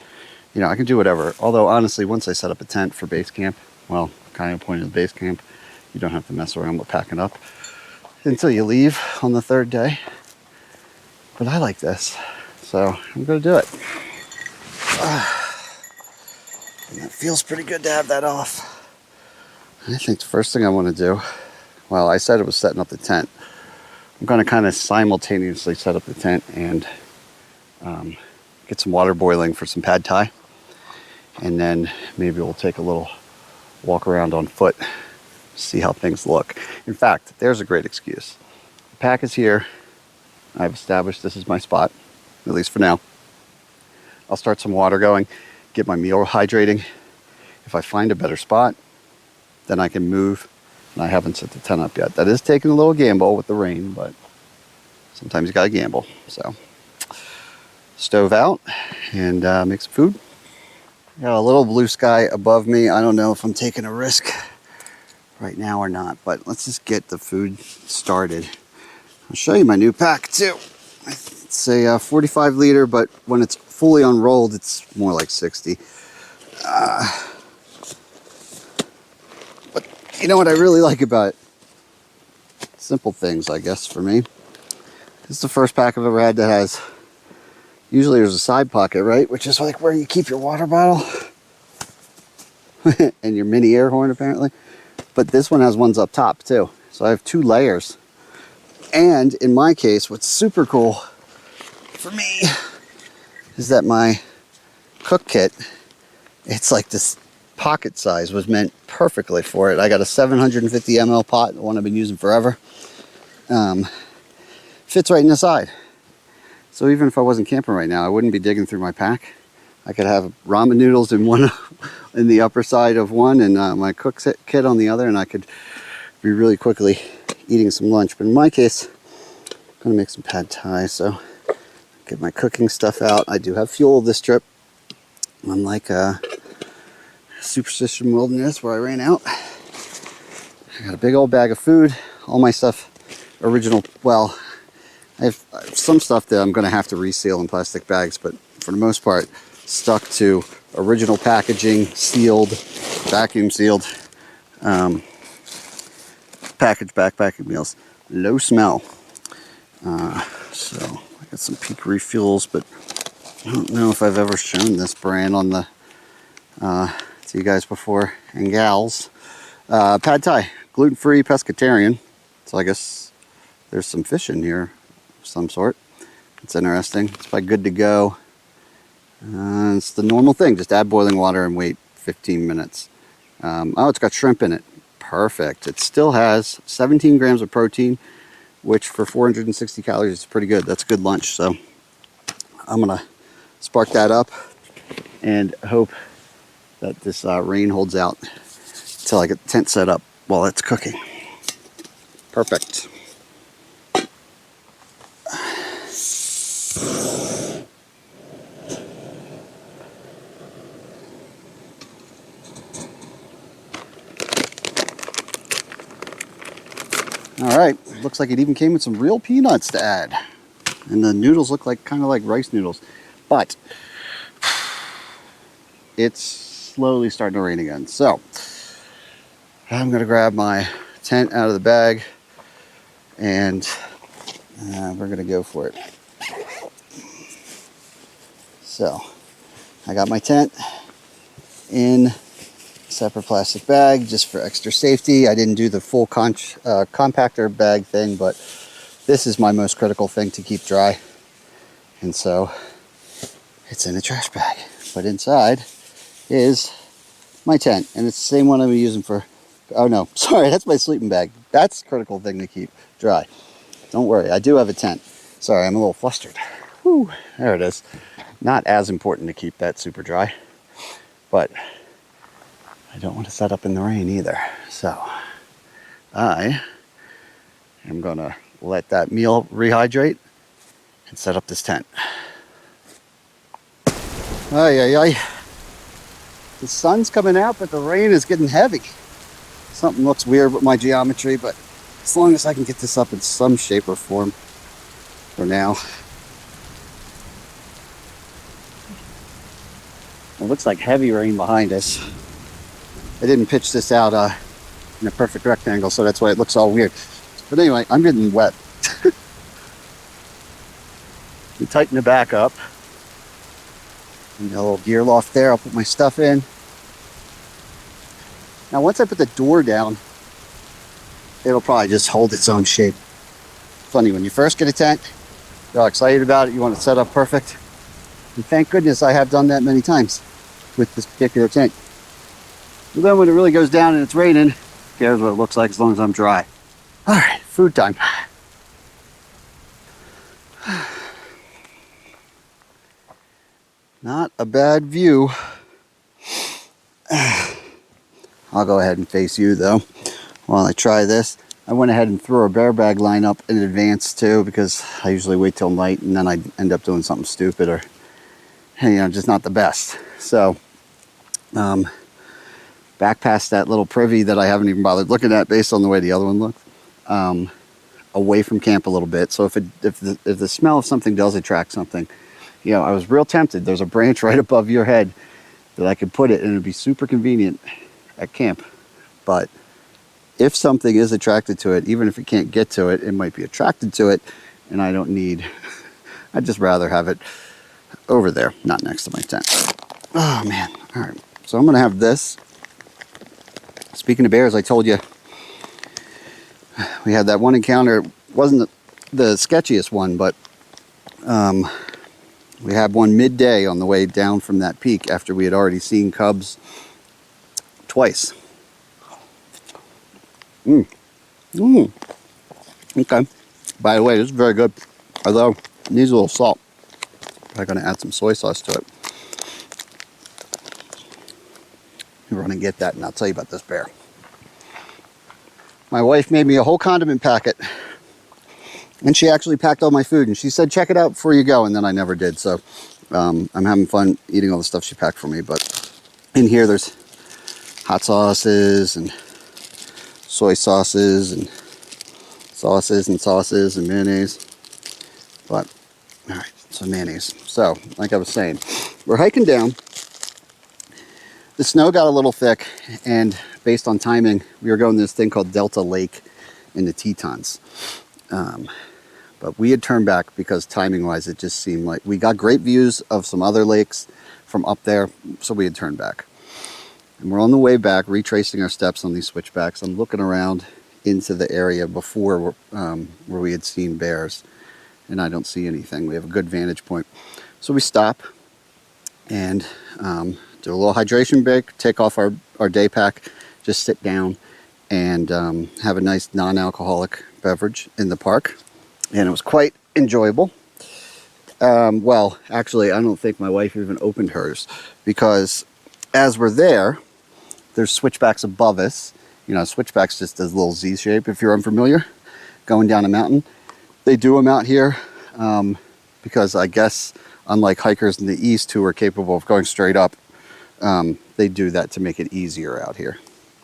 S1: you know, I can do whatever. Although honestly, once I set up a tent for base camp, well, kind of point of the base camp, you don't have to mess around with packing up until you leave on the 3rd day. But I like this, so I'm gonna do it. And it feels pretty good to have that off. I think the first thing I want to do, well, I said it was setting up the tent. I'm going to kind of simultaneously set up the tent and get some water boiling for some pad thai. And then maybe we'll take a little walk around on foot, see how things look. In fact, there's a great excuse. The pack is here. I've established this is my spot, at least for now. I'll start some water going, get my meal hydrating. If I find a better spot, then I can move. And I haven't set the tent up yet. That is taking a little gamble with the rain, but sometimes you gotta gamble. So, stove out and make some food. Got a little blue sky above me. I don't know if I'm taking a risk right now or not, but let's just get the food started. I'll show you my new pack too. It's a 45 liter, but when it's fully unrolled, it's more like 60. But you know what I really like about it? Simple things, I guess, for me. This is the first pack I've ever had that has, usually there's a side pocket, right? Which is like where you keep your water bottle and your mini air horn, apparently. But this one has ones up top too. So I have 2 layers. And in my case, what's super cool for me is that my cook kit, it's like this pocket size, was meant perfectly for it. I got a 750 ml pot, the one I've been using forever. Fits right in the side. So even if I wasn't camping right now, I wouldn't be digging through my pack. I could have ramen noodles in one, in the upper side of one, and my cook kit on the other, and I could be really quickly eating some lunch. But in my case, I'm gonna make some pad thai, so get my cooking stuff out. I do have fuel this trip, unlike Superstition Wilderness where I ran out. I got a big old bag of food, all my stuff original. Well, I have some stuff that I'm gonna have to reseal in plastic bags, but for the most part, stuck to original packaging, sealed, vacuum sealed, packaged backpacking meals. Low smell. So I got some Peak refuels, but I don't know if I've ever shown this brand on the to you guys before, and gals. Pad thai, gluten-free, pescatarian. So I guess there's some fish in here of some sort. It's interesting. It's probably good to go. It's the normal thing. Just add boiling water and wait 15 minutes. Oh, it's got shrimp in it. Perfect. It still has 17 grams of protein, which for 460 calories is pretty good. That's a good lunch. So I'm gonna spark that up and hope that this rain holds out until I get the tent set up while it's cooking. Perfect. All right, looks like it even came with some real peanuts to add. And the noodles look like kind of like rice noodles. But it's slowly starting to rain again. So I'm gonna grab my tent out of the bag and we're gonna go for it. So I got my tent in a separate plastic bag just for extra safety. I didn't do the full compactor bag thing, but this is my most critical thing to keep dry. And so it's in a trash bag. But inside is my tent, and it's the same one I've been using for, oh no, sorry, that's my sleeping bag. That's a critical thing to keep dry. Don't worry, I do have a tent. Sorry, I'm a little flustered. Whew, there it is. Not as important to keep that super dry, but I don't want to set up in the rain either. So I am gonna let that meal rehydrate and set up this tent. Ay, ay, ay. The sun's coming out, but the rain is getting heavy. Something looks weird with my geometry, but as long as I can get this up in some shape or form for now. It looks like heavy rain behind us. I didn't pitch this out in a perfect rectangle, so that's why it looks all weird. But anyway, I'm getting wet. We tighten the back up. And a little gear loft there, I'll put my stuff in. Now once I put the door down, it'll probably just hold its own shape. Funny, when you first get a tent, you're all excited about it, you want it set up perfect. And thank goodness I have done that many times with this particular tent. But then when it really goes down and it's raining, who cares what it looks like as long as I'm dry. All right, food time. Not a bad view. I'll go ahead and face you though while I try this. I went ahead and threw a bear bag line up in advance too, because I usually wait till night and then I end up doing something stupid or, you know, just not the best. So back past that little privy that I haven't even bothered looking at based on the way the other one looks, away from camp a little bit. So if the smell of something does attract something, you know, I was real tempted. There's a branch right above your head that I could put it and it'd be super convenient at camp. But if something is attracted to it, even if it can't get to it, it might be attracted to it, and I don't need, I'd just rather have it over there, not next to my tent. Oh man, all right. So I'm gonna have this. Speaking of bears, I told you we had that one encounter. It wasn't the sketchiest one, but we had one midday on the way down from that peak after we had already seen cubs twice. Okay. By the way, this is very good. Although it needs a little salt. I'm going to add some soy sauce to it. We're going to get that, and I'll tell you about this bear. My wife made me a whole condiment packet, and she actually packed all my food, and she said, check it out before you go, and then I never did. So I'm having fun eating all the stuff she packed for me. But in here, there's hot sauces and soy sauces and sauces and mayonnaise. But all right, so mayonnaise. So like I was saying, we're hiking down. The snow got a little thick, and based on timing, we were going to this thing called Delta Lake in the Tetons. But we had turned back because timing wise it just seemed like we got great views of some other lakes from up there, so we had turned back. And we're on the way back, retracing our steps on these switchbacks. I'm looking around into the area before where we had seen bears, and I don't see anything. We have a good vantage point. So we stop and do a little hydration break, take off our day pack, just sit down and have a nice non-alcoholic beverage in the park. And it was quite enjoyable. Well, actually, I don't think my wife even opened hers, because as we're there, there's switchbacks above us. You know, switchbacks just does a little Z shape if you're unfamiliar, going down a mountain. They do them out here because I guess, unlike hikers in the east who are capable of going straight up, they do that to make it easier out here.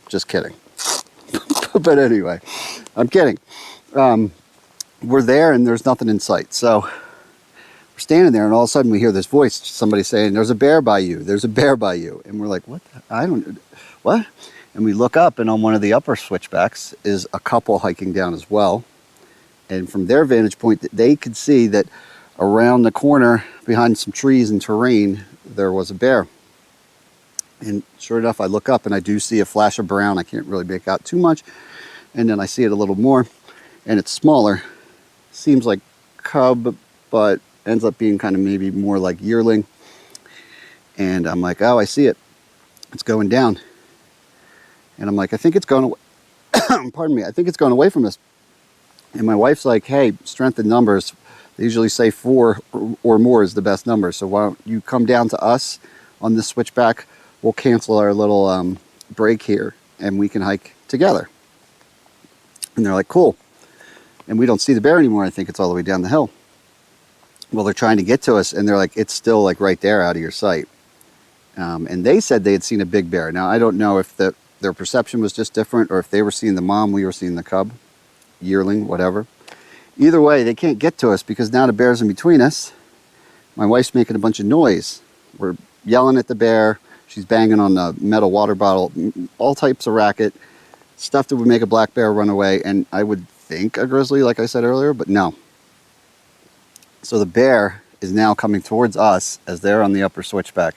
S1: Just kidding. But anyway, I'm kidding. We're there and there's nothing in sight. So we're standing there and all of a sudden we hear this voice, somebody saying, there's a bear by you, there's a bear by you. And we're like, what? What? And we look up, and on one of the upper switchbacks is a couple hiking down as well. And from their vantage point, they could see that around the corner behind some trees and terrain, there was a bear. And sure enough, I look up and I do see a flash of brown. I can't really make out too much. And then I see it a little more, and it's smaller. Seems like cub, but ends up being kind of maybe more like yearling. And I'm like, oh, I see it. It's going down. And I'm like, I think it's going away. Pardon me. I think it's going away from us. And my wife's like, hey, strength in numbers. They usually say 4 or more is the best number. So why don't you come down to us on this switchback? We'll cancel our little break here and we can hike together. And they're like, cool. And we don't see the bear anymore. I think it's all the way down the hill. Well, they're trying to get to us, and they're like, it's still like right there out of your sight. And they said they had seen a big bear. Now, I don't know if their perception was just different, or if they were seeing the mom, we were seeing the cub, yearling, whatever. Either way, they can't get to us because now the bear's in between us. My wife's making a bunch of noise. We're yelling at the bear. She's banging on the metal water bottle, all types of racket, stuff that would make a black bear run away, and I would think a grizzly, like I said earlier, but no. So the bear is now coming towards us as they're on the upper switchback.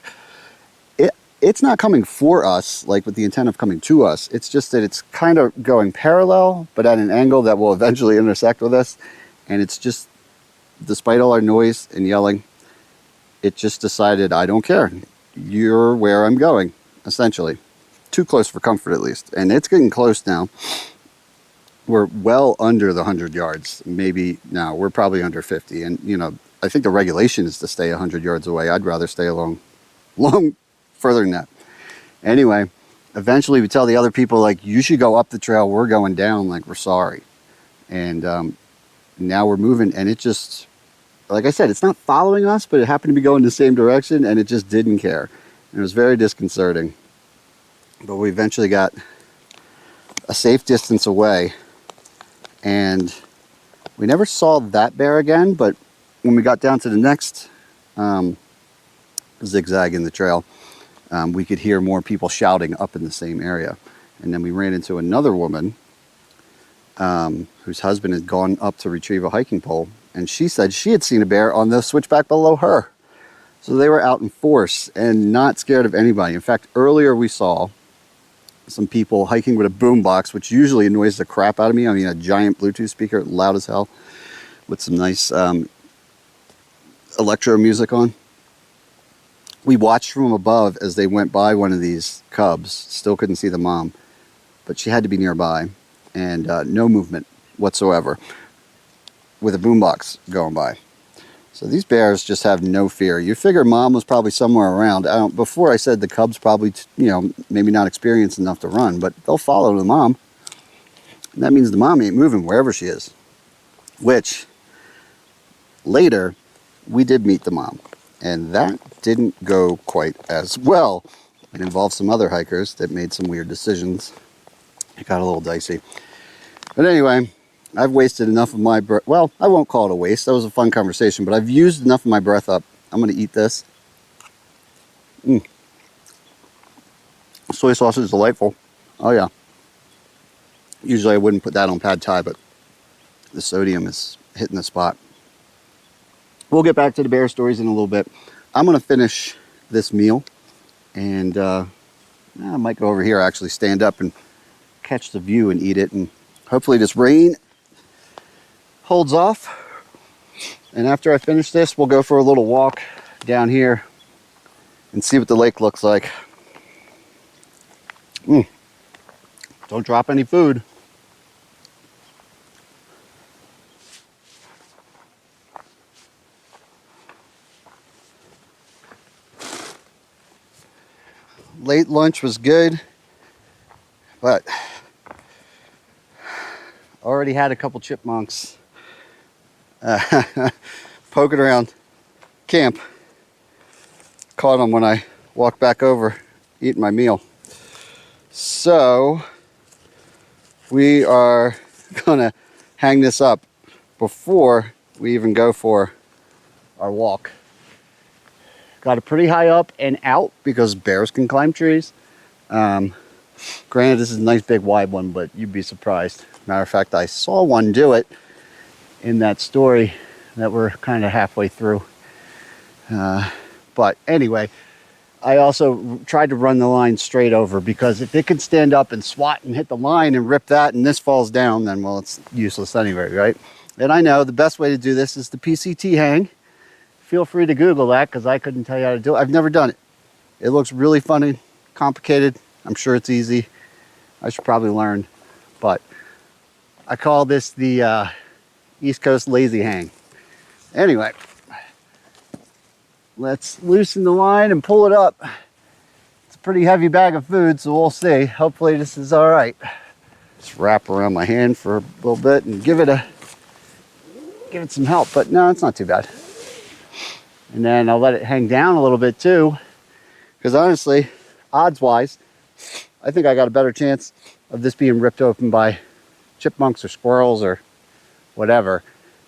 S1: It's not coming for us, like with the intent of coming to us. It's just that it's kind of going parallel, but at an angle that will eventually intersect with us. And it's just, despite all our noise and yelling, it just decided, I don't care. You're where I'm going, essentially. Too close for comfort, at least. And it's getting close now. We're well under the 100 yards. Maybe now we're probably under 50. And, you know, I think the regulation is to stay 100 yards away. I'd rather stay long further than that. Anyway, eventually we tell the other people, like, you should go up the trail. We're going down. Like, we're sorry. And now we're moving. And it just, like I said, it's not following us, but it happened to be going the same direction. And it just didn't care. And it was very disconcerting. But we eventually got a safe distance away. And we never saw that bear again. But when we got down to the next zigzag in the trail, we could hear more people shouting up in the same area. And then we ran into another woman whose husband had gone up to retrieve a hiking pole, and she said she had seen a bear on the switchback below her. So they were out in force and not scared of anybody. In fact, earlier we saw some people hiking with a boombox, which usually annoys the crap out of me. I mean, a giant Bluetooth speaker, loud as hell, with some nice electro music on. We watched from above as they went by one of these cubs. Still couldn't see the mom, but she had to be nearby, and no movement whatsoever with a boombox going by. So these bears just have no fear. You figure mom was probably somewhere around. Before I said the cubs probably, you know, maybe not experienced enough to run, but they'll follow the mom. And that means the mom ain't moving wherever she is. Which, later, we did meet the mom. And that didn't go quite as well. It involved some other hikers that made some weird decisions. It got a little dicey. But anyway, I've wasted enough of my breath. Well, I won't call it a waste. That was a fun conversation, but I've used enough of my breath up. I'm going to eat this. Soy sauce is delightful. Oh yeah. Usually I wouldn't put that on pad thai, but the sodium is hitting the spot. We'll get back to the bear stories in a little bit. I'm going to finish this meal, and I might go over here, actually stand up and catch the view and eat it, and hopefully this rain holds off. And after I finish this, we'll go for a little walk down here and see what the lake looks like. Don't drop any food. Late lunch was good, but already had a couple chipmunks poking around camp. Caught them when I walked back over eating my meal. So we are gonna hang this up before we even go for our walk. Got it pretty high up and out because bears can climb trees. Granted, this is a nice big wide one, but you'd be surprised. Matter of fact, I saw one do it in that story that we're kind of halfway through. But anyway, I also tried to run the line straight over, because if it can stand up and swat and hit the line and rip that and this falls down, then, well, it's useless anyway, right? And I know the best way to do this is the PCT hang. Feel free to Google that, because I couldn't tell you how to do it. I've never done it. It looks really funny, complicated. I'm sure it's easy. I should probably learn. But I call this the East Coast lazy hang. Anyway, let's loosen the line and pull it up. It's a pretty heavy bag of food, so we'll see. Hopefully this is all right. Just wrap around my hand for a little bit and give it some help. But no, it's not too bad. And then I'll let it hang down a little bit too, because honestly, odds-wise, I think I got a better chance of this being ripped open by chipmunks or squirrels or whatever.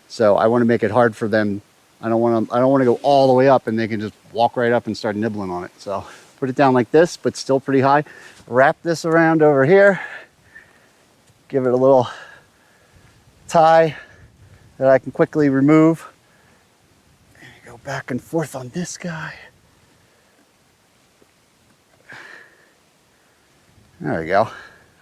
S1: So I want to make it hard for them. I don't want to go all the way up and they can just walk right up and start nibbling on it. So put it down like this, but still pretty high. Wrap this around over here. Give it a little tie that I can quickly remove. And go back and forth on this guy. There we go.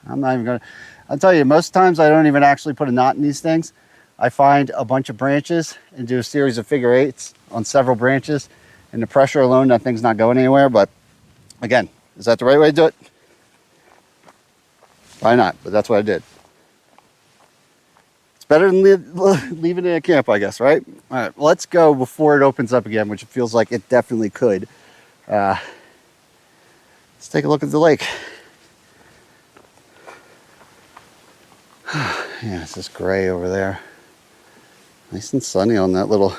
S1: I'm not even gonna, I'll tell you, most times I don't even actually put a knot in these things. I find a bunch of branches and do a series of figure eights on several branches. And the pressure alone, that thing's not going anywhere. But again, is that the right way to do it? Why not? But that's what I did. It's better than leaving it in a camp, I guess, right? All right, let's go before it opens up again, which it feels like it definitely could. Let's take a look at the lake. Yeah, it's just gray over there. Nice and sunny on that little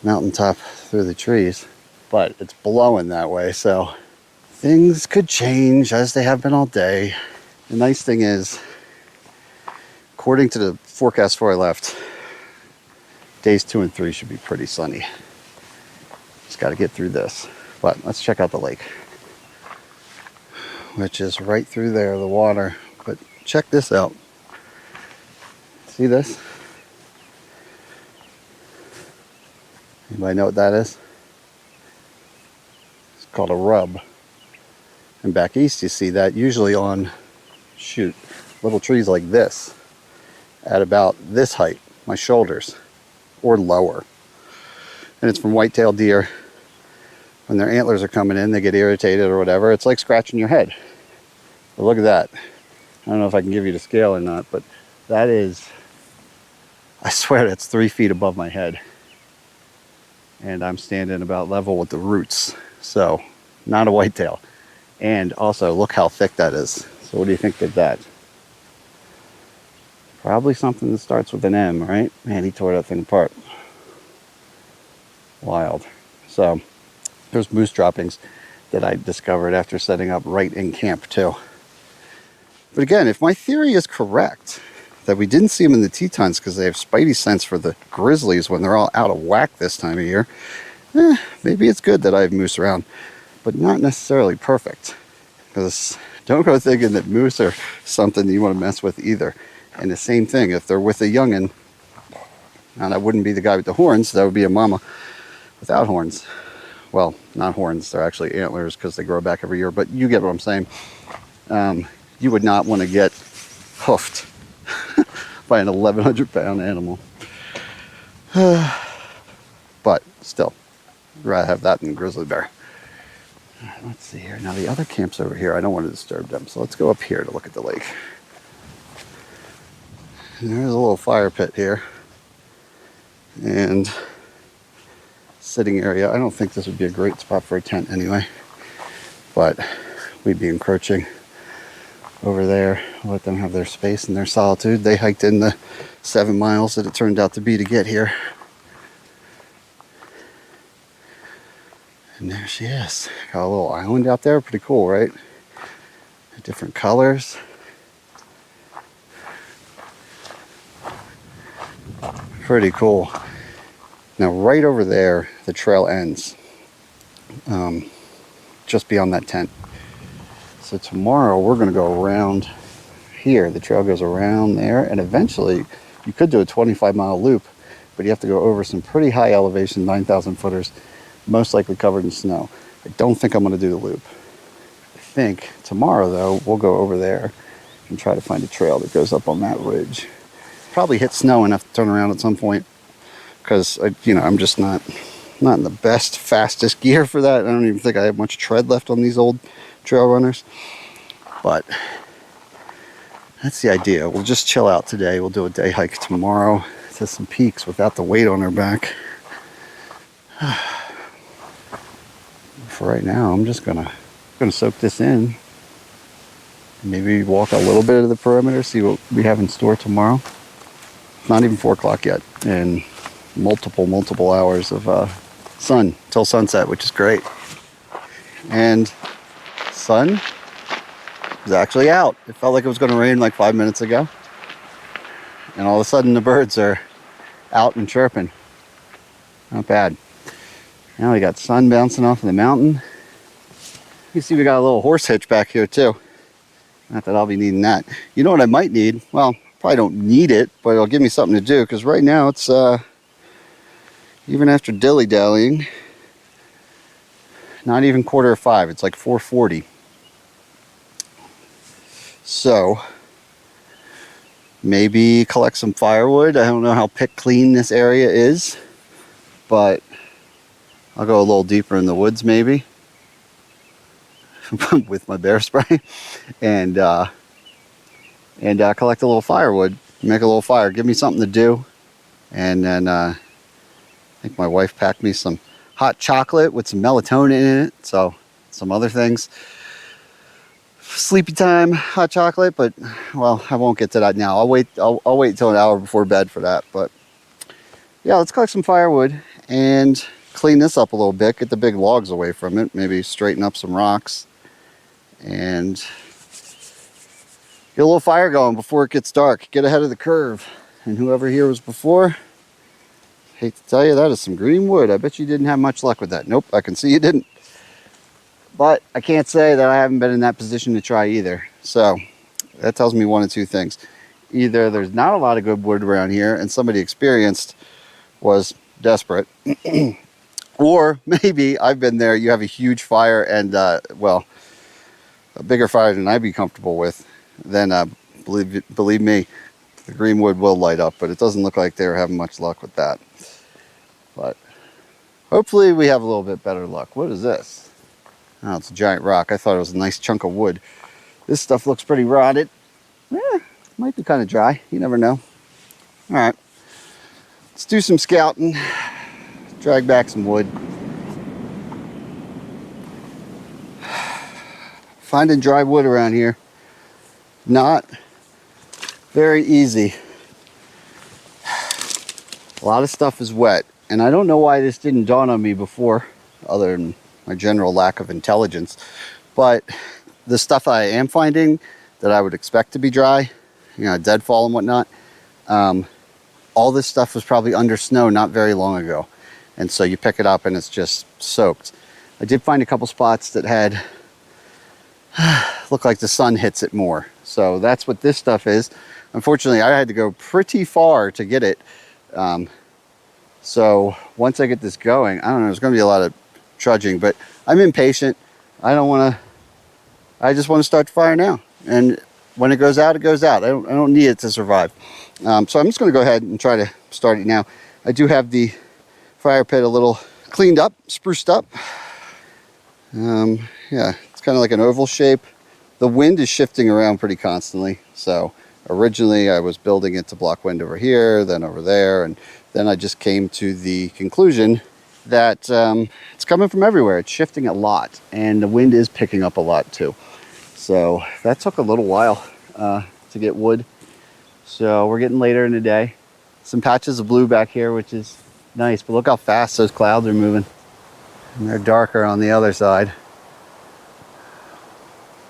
S1: mountaintop through the trees, but it's blowing that way, so things could change as they have been all day. The nice thing is, according to the forecast before I left, days 2 and 3 should be pretty sunny. Just got to get through this. But let's check out the lake, which is right through there, the water. But check this out. See this? Anybody know what that is? It's called a rub. And back east you see that usually on, shoot, little trees like this at about this height, my shoulders, or lower. And it's from white-tailed deer. When their antlers are coming in, they get irritated or whatever. It's like scratching your head. But look at that. I don't know if I can give you the scale or not, but that is, I swear that's 3 feet above my head. And I'm standing about level with the roots. So, not a whitetail. And also, look how thick that is. So what do you think did that? Probably something that starts with an M, right? Man, he tore that thing apart. Wild. So, there's moose droppings that I discovered after setting up right in camp too. But again, if my theory is correct, that we didn't see them in the Tetons because they have spidey sense for the grizzlies when they're all out of whack this time of year, maybe it's good that I have moose around, but not necessarily perfect. Because don't go thinking that moose are something you want to mess with either. And the same thing, if they're with a youngin', now that wouldn't be the guy with the horns, that would be a mama without horns. Well, not horns, they're actually antlers because they grow back every year, but you get what I'm saying. You would not want to get hoofed by an 1,100-pound animal. But still, I'd rather have that than a grizzly bear. All right, let's see here. Now the other camp's over here. I don't want to disturb them, so let's go up here to look at the lake. And there's a little fire pit here. And sitting area. I don't think this would be a great spot for a tent anyway. But we'd be encroaching over there. Let them have their space and their solitude. They hiked in the 7 miles that it turned out to be to get here. And there she is. Got a little island out there. Pretty cool, right? Different colors. Pretty cool. Now right over there, the trail ends. Just beyond that tent. So tomorrow we're going to go around here. The trail goes around there, and eventually you could do a 25-mile loop, but you have to go over some pretty high elevation, 9,000 footers, most likely covered in snow. I don't think I'm going to do the loop. I think tomorrow, though, we'll go over there and try to find a trail that goes up on that ridge. Probably hit snow and have to turn around at some point because, I'm just not in the best, fastest gear for that. I don't even think I have much tread left on these old trail runners. But that's the idea. We'll just chill out today. We'll do a day hike tomorrow to some peaks without the weight on our back. For right now, I'm just gonna soak this in. Maybe walk a little bit of the perimeter, see what we have in store tomorrow. Not even 4 o'clock yet, and multiple hours of sun till sunset, which is great. And sun was actually out. It felt like it was going to rain like 5 minutes ago. And all of a sudden the birds are out and chirping. Not bad. Now we got sun bouncing off of the mountain. You see we got a little horse hitch back here too. Not that I'll be needing that. You know what I might need? Well, probably don't need it, but it'll give me something to do, because right now it's, even after dilly-dallying, not even 4:45. It's like 4:40. So, maybe collect some firewood. I don't know how pick clean this area is, but I'll go a little deeper in the woods maybe with my bear spray and collect a little firewood, make a little fire, give me something to do. And then I think my wife packed me some hot chocolate with some melatonin in it, so some other things. Sleepy time hot chocolate, but well, I won't get to that now. I'll wait till an hour before bed for that. But yeah, let's collect some firewood and clean this up a little bit, get the big logs away from it, maybe straighten up some rocks, and get a little fire going before it gets dark. Get ahead of the curve. And whoever here was before, hate to tell you, that is some green wood. I bet you didn't have much luck with that. Nope, I can see you didn't. But I can't say that I haven't been in that position to try either. So that tells me one of two things. Either there's not a lot of good wood around here and somebody experienced was desperate, or maybe I've been there, you have a huge fire and, well, a bigger fire than I'd be comfortable with. Then believe me, the green wood will light up, but it doesn't look like they're having much luck with that. But hopefully we have a little bit better luck. What is this? Oh, it's a giant rock. I thought it was a nice chunk of wood. This stuff looks pretty rotted. Might be kind of dry. You never know. All right, let's do some scouting. Drag back some wood. Finding dry wood around here, not very easy. A lot of stuff is wet, and I don't know why this didn't dawn on me before, other than my general lack of intelligence. But the stuff I am finding that I would expect to be dry, you know, deadfall and whatnot, all this stuff was probably under snow not very long ago. And so you pick it up and it's just soaked. I did find a couple spots that had, look like the sun hits it more. So that's what this stuff is. Unfortunately, I had to go pretty far to get it. So once I get this going, I don't know, there's gonna be a lot of trudging, but I'm impatient. I just want to start the fire now. And when it goes out, it goes out. I don't need it to survive. So I'm just going to go ahead and try to start it now. I do have the fire pit a little cleaned up, spruced up. Yeah, it's kind of like an oval shape. The wind is shifting around pretty constantly. So originally I was building it to block wind over here, then over there, and then I just came to the conclusion that it's coming from everywhere. It's shifting a lot, and the wind is picking up a lot too. So that took a little while to get wood. So we're getting later in the day. Some patches of blue back here, which is nice, but look how fast those clouds are moving. And they're darker on the other side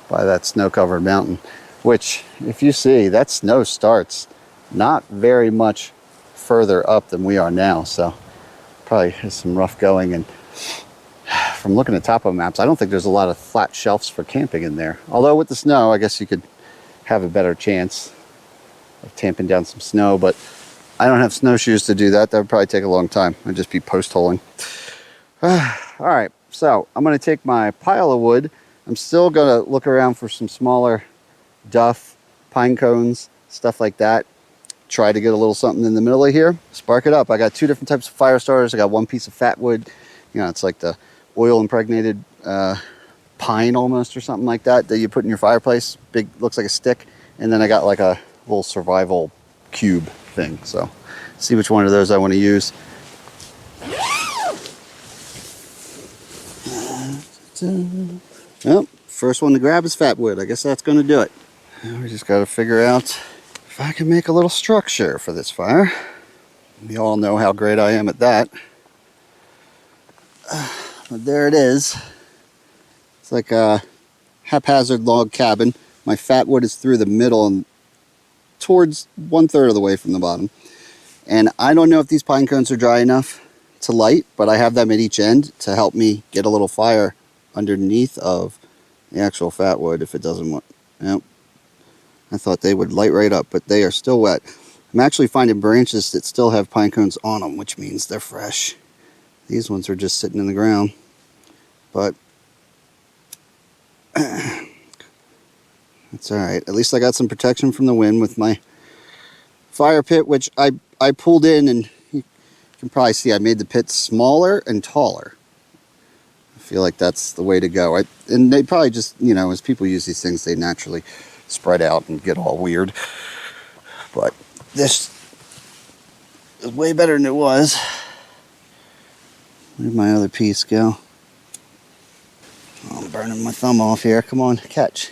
S1: by that snow-covered mountain, which, if you see, that snow starts not very much further up than we are now. So probably is some rough going, and from looking at topo maps, I don't think there's a lot of flat shelves for camping in there. Although with the snow, I guess you could have a better chance of tamping down some snow, but I don't have snowshoes to do that. That would probably take a long time. I'd just be post-holing. All right, so I'm gonna take my pile of wood. I'm still gonna look around for some smaller duff, pine cones, stuff like that. Try to get a little something in the middle of here, spark it up. I got two different types of fire starters. I got one piece of fat wood, you know, it's like the oil impregnated pine almost, or something like that, that you put in your fireplace. Big, looks like a stick. And then I got like a little survival cube thing. So see which one of those I want to use. Well, first one to grab is fat wood. I guess that's going to do it. We just got to figure out if I can make a little structure for this fire. You all know how great I am at that. But there it is. It's like a haphazard log cabin. My fat wood is through the middle and towards 1/3 of the way from the bottom. And I don't know if these pine cones are dry enough to light, but I have them at each end to help me get a little fire underneath of the actual fat wood if it doesn't want. Yep. I thought they would light right up, but they are still wet. I'm actually finding branches that still have pine cones on them, which means they're fresh. These ones are just sitting in the ground. But that's alright. At least I got some protection from the wind with my fire pit, which I pulled in, and you can probably see I made the pit smaller and taller. I feel like that's the way to go. And they probably just, you know, as people use these things, they naturally spread out and get all weird. But this is way better than it was. Where'd my other piece go? Oh, I'm burning my thumb off here. Come on, catch.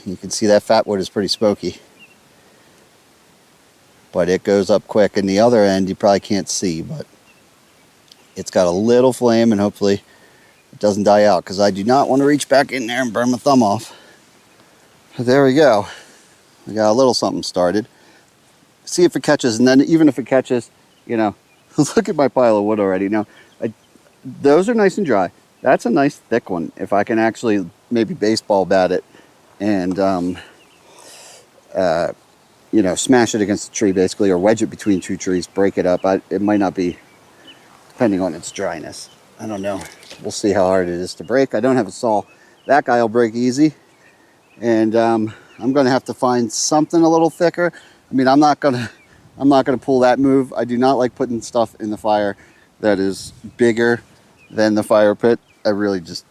S1: You can see that fat wood is pretty smoky. But it goes up quick. And the other end you probably can't see, but it's got a little flame, and hopefully it doesn't die out, because I do not want to reach back in there and burn my thumb off. But there we go. We got a little something started. See if it catches, and then even if it catches, you know, look at my pile of wood already. Now, those are nice and dry. That's a nice thick one. If I can actually maybe baseball bat it and, you know, smash it against the tree basically, or wedge it between two trees, break it up. It might not be, depending on its dryness. I don't know. We'll see how hard it is to break. I don't have a saw. That guy will break easy. And I'm going to have to find something a little thicker. I mean, I'm not gonna pull that move. I do not like putting stuff in the fire that is bigger than the fire pit. I really just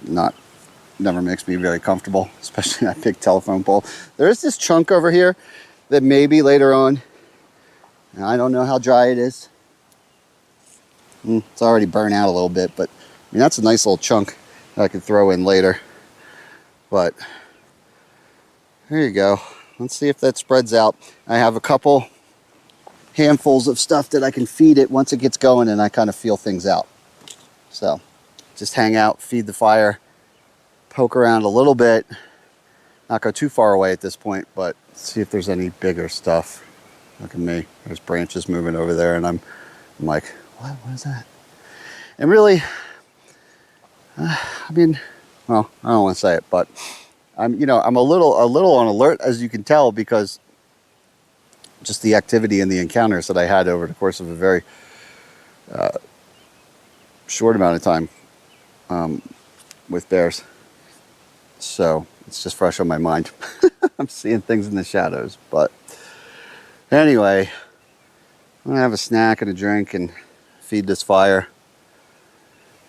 S1: never makes me very comfortable, especially that big telephone pole. There is this chunk over here that maybe later on, and I don't know how dry it is. It's already burnt out a little bit, but I mean, that's a nice little chunk that I could throw in later. But there you go. Let's see if that spreads out. I have a couple handfuls of stuff that I can feed it once it gets going, and I kind of feel things out. So just hang out, feed the fire, poke around a little bit, not go too far away at this point, but see if there's any bigger stuff. Look at me. There's branches moving over there, and I'm like, what is that? And really, I mean, well, I don't want to say it, but I'm a little on alert, as you can tell, because just the activity and the encounters that I had over the course of a very short amount of time with bears. So it's just fresh on my mind. I'm seeing things in the shadows. But anyway, I'm gonna have a snack and a drink and feed this fire.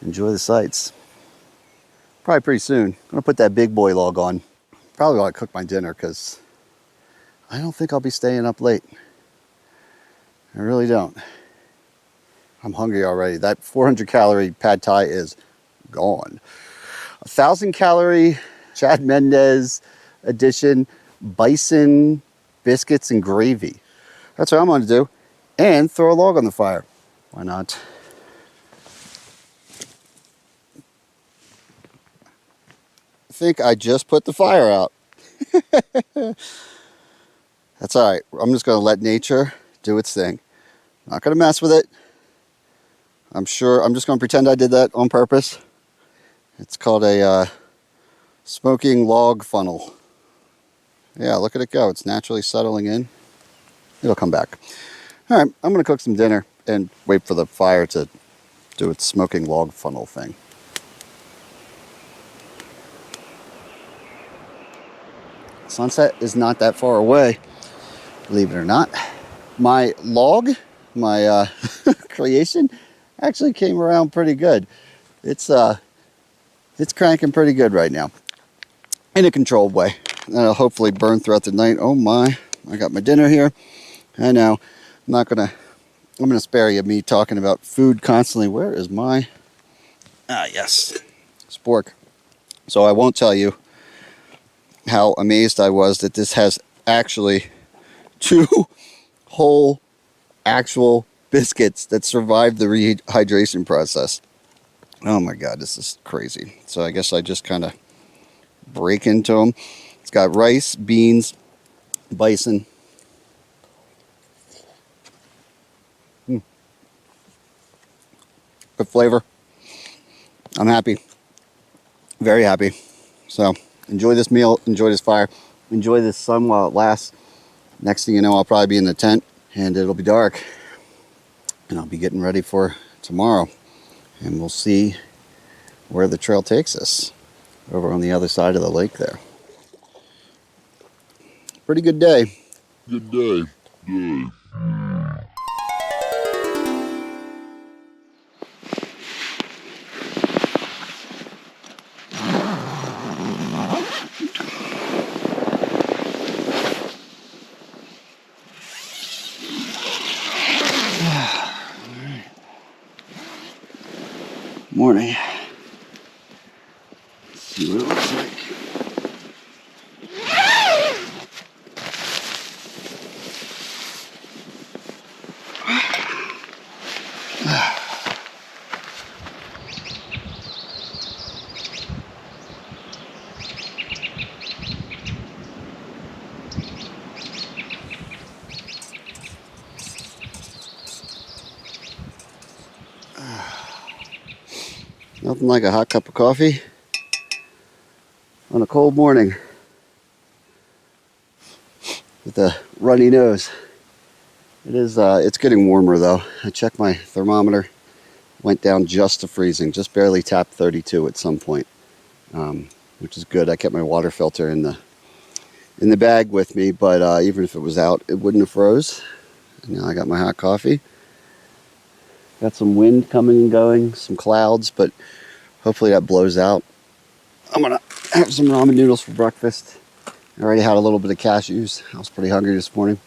S1: Enjoy the sights. Probably pretty soon. I'm gonna put that big boy log on. Probably while I cook my dinner, because I don't think I'll be staying up late. I really don't. I'm hungry already. That 400 calorie pad thai is gone. 1,000 calorie Chad Mendez edition bison biscuits and gravy. That's what I'm going to do. And throw a log on the fire. Why not? I think I just put the fire out. That's all right. I'm just going to let nature do its thing. Not going to mess with it. I'm sure I'm just going to pretend I did that on purpose. It's called a smoking log funnel. Yeah, look at it go. It's naturally settling in. It'll come back. All right, I'm going to cook some dinner and wait for the fire to do its smoking log funnel thing. Sunset is not that far away, believe it or not. My log, my creation, actually came around pretty good. It's cranking pretty good right now, in a controlled way. That'll hopefully burn throughout the night. Oh my! I got my dinner here. I know. I'm gonna spare you me talking about food constantly. Where is my? Ah, yes, spork. So I won't tell you how amazed I was that this has actually 2 whole actual biscuits that survived the rehydration process. Oh my God, this is crazy. So I guess I just kind of break into them. It's got rice, beans, bison. Good flavor. I'm happy. Very happy. So enjoy this meal, enjoy this fire, enjoy this sun while it lasts. Next thing you know, I'll probably be in the tent and it'll be dark. And I'll be getting ready for tomorrow. And we'll see where the trail takes us over on the other side of the lake there. Pretty good day. Good day. Morning. Let's see what it looks like. Nothing like a hot cup of coffee on a cold morning with a runny nose. It's getting warmer though. I checked my thermometer, went down just to freezing, just barely tapped 32 at some point, which is good. I kept my water filter in the bag with me, but even if it was out, it wouldn't have froze. And now I got my hot coffee. Got some wind coming and going, some clouds, but hopefully that blows out. I'm gonna have some ramen noodles for breakfast. I already had a little bit of cashews. I was pretty hungry this morning.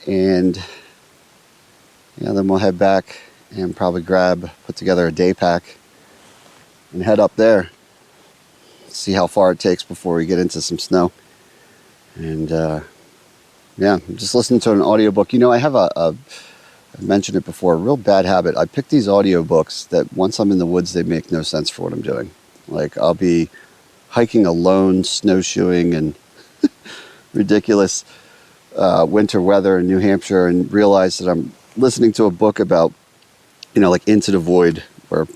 S1: And yeah, then we'll head back and probably put together a day pack and head up there. See how far it takes before we get into some snow. And yeah, just listening to an audiobook. You know, I have I've mentioned it before, a real bad habit. I pick these audiobooks that once I'm in the woods, they make no sense for what I'm doing. Like I'll be hiking alone, snowshoeing and ridiculous winter weather in New Hampshire and realize that I'm listening to a book about, you know, like Into the Void, where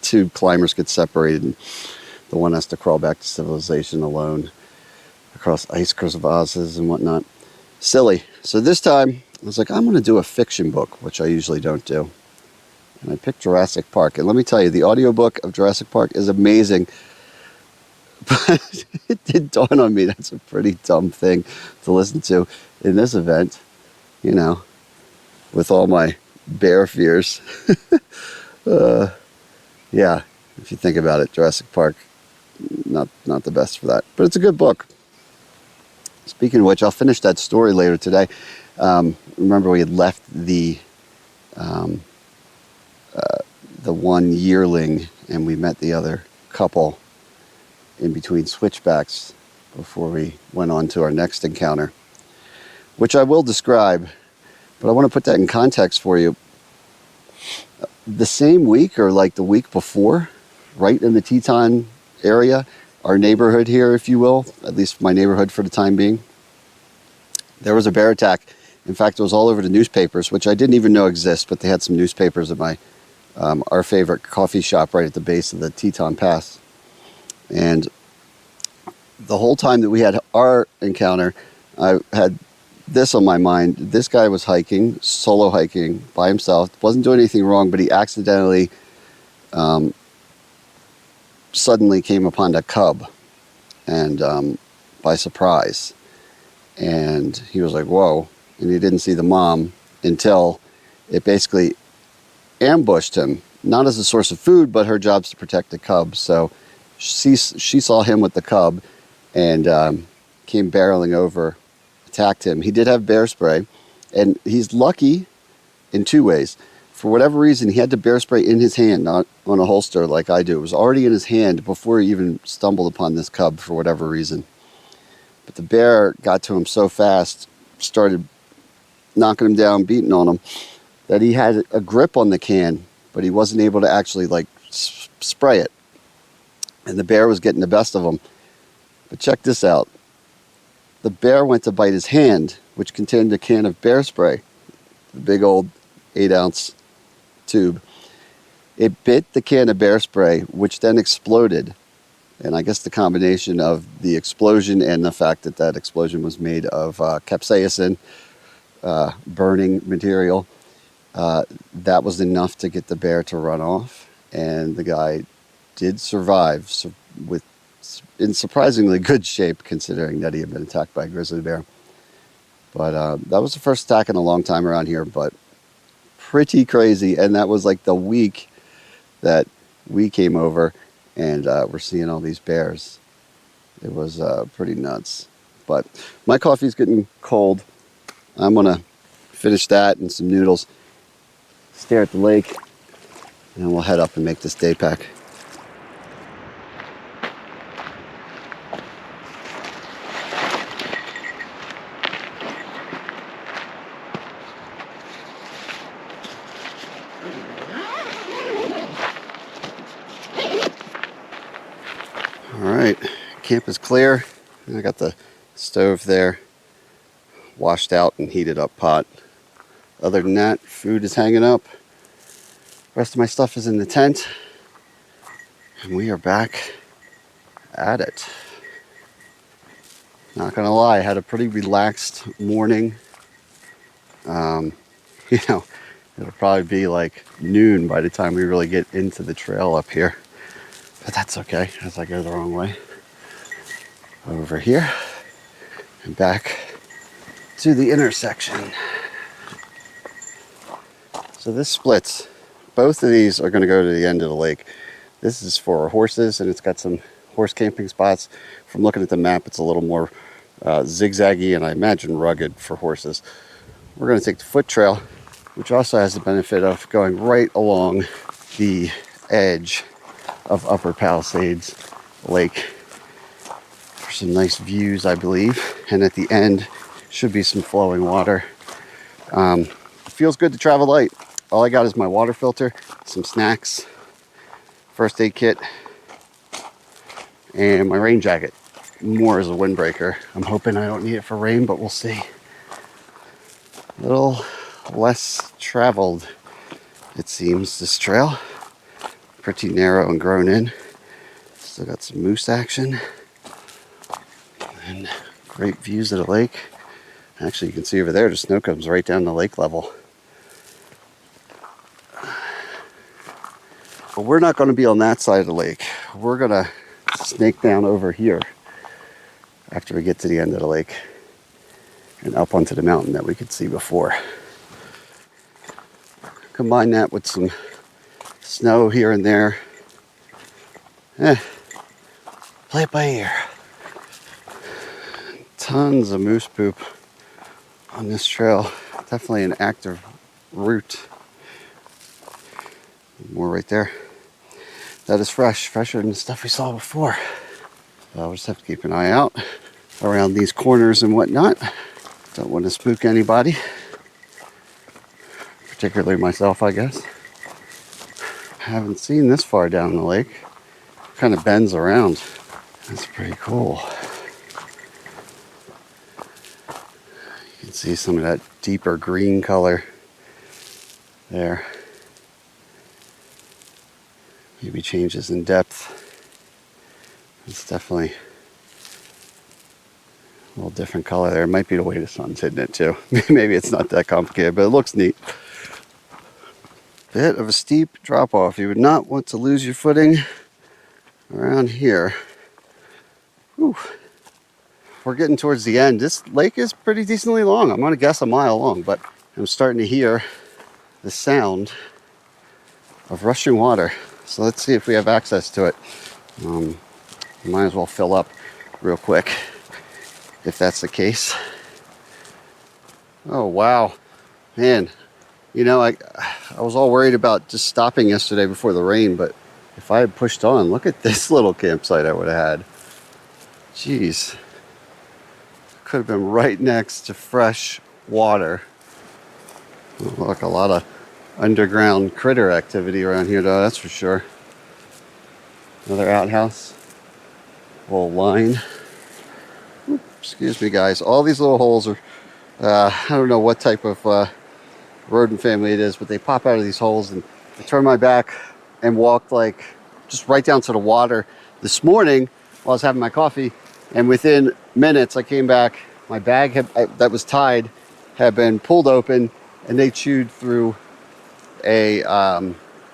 S1: two climbers get separated and the one has to crawl back to civilization alone across ice crevasses and whatnot. Silly. So this time I was like, I'm going to do a fiction book, which I usually don't do. And I picked Jurassic Park. And let me tell you, the audiobook of Jurassic Park is amazing. But it did dawn on me that's a pretty dumb thing to listen to in this event, you know, with all my bear fears. Yeah, if you think about it, Jurassic Park, not the best for that. But it's a good book. Speaking of which, I'll finish that story later today. Remember we had left the one yearling and we met the other couple in between switchbacks before we went on to our next encounter, which I will describe, but I want to put that in context for you. The same week or like the week before, right in the Teton area, our neighborhood here, if you will, at least my neighborhood for the time being, there was a bear attack. In fact, it was all over the newspapers, which I didn't even know exist, but they had some newspapers at my our favorite coffee shop right at the base of the Teton Pass. And the whole time that we had our encounter, I had this on my mind. This guy was hiking, solo hiking by himself, wasn't doing anything wrong, but he accidentally suddenly came upon a cub and by surprise. And he was like, whoa. And he didn't see the mom until it basically ambushed him, not as a source of food, but her job's to protect the cub. So she saw him with the cub and came barreling over, attacked him. He did have bear spray, and he's lucky in two ways. For whatever reason, he had the bear spray in his hand, not on a holster like I do. It was already in his hand before he even stumbled upon this cub for whatever reason. But the bear got to him so fast, started knocking him down, beating on him, that he had a grip on the can, but he wasn't able to actually like spray it. And the bear was getting the best of him. But check this out. The bear went to bite his hand, which contained a can of bear spray, the big old 8-ounce tube. It bit the can of bear spray, which then exploded. And I guess the combination of the explosion and the fact that that explosion was made of capsaicin, burning material, that was enough to get the bear to run off. And the guy did survive in surprisingly good shape, considering that he had been attacked by a grizzly bear. But that was the first attack in a long time around here, but pretty crazy. And that was like the week that we came over and we're seeing all these bears. It was pretty nuts. But my coffee's getting cold. I'm gonna finish that and some noodles, stare at the lake, and then we'll head up and make this day pack. Alright, camp is clear. I got the stove there, washed out and heated up pot. Other than that, food is hanging up. The rest of my stuff is in the tent. And we are back at it. Not gonna lie, I had a pretty relaxed morning. It'll probably be like noon by the time we really get into the trail up here. But that's okay, as I go the wrong way. Over here and back to the intersection. So this splits. Both of these are going to go to the end of the lake. This is for horses, and it's got some horse camping spots. From looking at the map, it's a little more zigzaggy and I imagine rugged for horses. We're going to take the foot trail, which also has the benefit of going right along the edge of Upper Palisades Lake for some nice views, I believe. And at the end should be some flowing water. It feels good to travel light. All I got is my water filter, some snacks, first aid kit, and my rain jacket. More as a windbreaker. I'm hoping I don't need it for rain, but we'll see. A little less traveled, it seems, this trail. Pretty narrow and grown in. Still got some moose action. And great views of the lake. Actually, you can see over there, the snow comes right down to lake level. But we're not going to be on that side of the lake. We're going to snake down over here after we get to the end of the lake and up onto the mountain that we could see before. Combine that with some snow here and there. Play it by ear. Tons of moose poop on this trail. Definitely an active route. More right there. That is fresh, fresher than the stuff we saw before. We'll just have to keep an eye out around these corners and whatnot. Don't want to spook anybody, particularly myself, I guess. Haven't seen this far down the lake. Kind of bends around. That's pretty cool. You can see some of that deeper green color there. Maybe changes in depth. It's definitely a little different color there. It might be the way the sun's hitting it too. Maybe it's not that complicated, but it looks neat. Bit of a steep drop off. You would not want to lose your footing around here. Whew. We're getting towards the end. This lake is pretty decently long. I'm going to guess a mile long, but I'm starting to hear the sound of rushing water. So let's see if we have access to it. Might as well fill up real quick if that's the case. Oh wow, man, I was all worried about just stopping yesterday before the rain, but if I had pushed on, look at this little campsite I would have had. Jeez, could have been right next to fresh water. Look, a lot of underground critter activity around here though, that's for sure. Another outhouse, little line Excuse me, guys. All these little holes are, I don't know what type of rodent family it is, but they pop out of these holes. And I turned my back and walked like just right down to the water this morning while I was having my coffee. And within minutes, I came back. My bag that was tied had been pulled open, and they chewed through a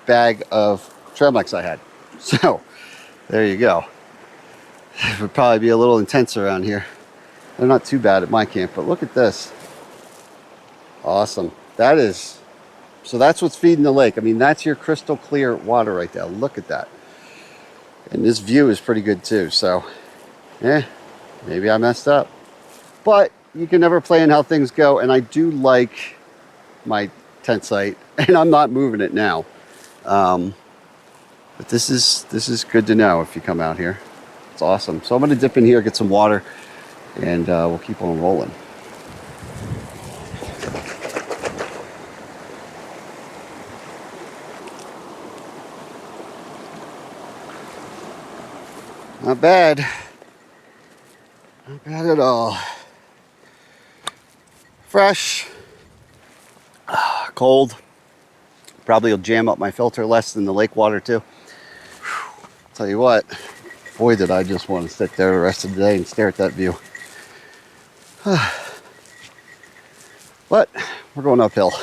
S1: bag of trail mix I had. So there you go. It would probably be a little intense around here. They're not too bad at my camp, but look at this. Awesome. That is, so that's what's feeding the lake. I mean, that's your crystal clear water right there. Look at that. And this view is pretty good too. So, maybe I messed up. But you can never plan how things go. And I do like my tent site, and I'm not moving it now. But this is good to know if you come out here. It's awesome. So I'm going to dip in here, get some water, and we'll keep on rolling. Not bad. Not bad at all. Fresh. Cold. Probably will jam up my filter less than the lake water too. Tell you what, boy did I just want to sit there the rest of the day and stare at that view. But we're going uphill.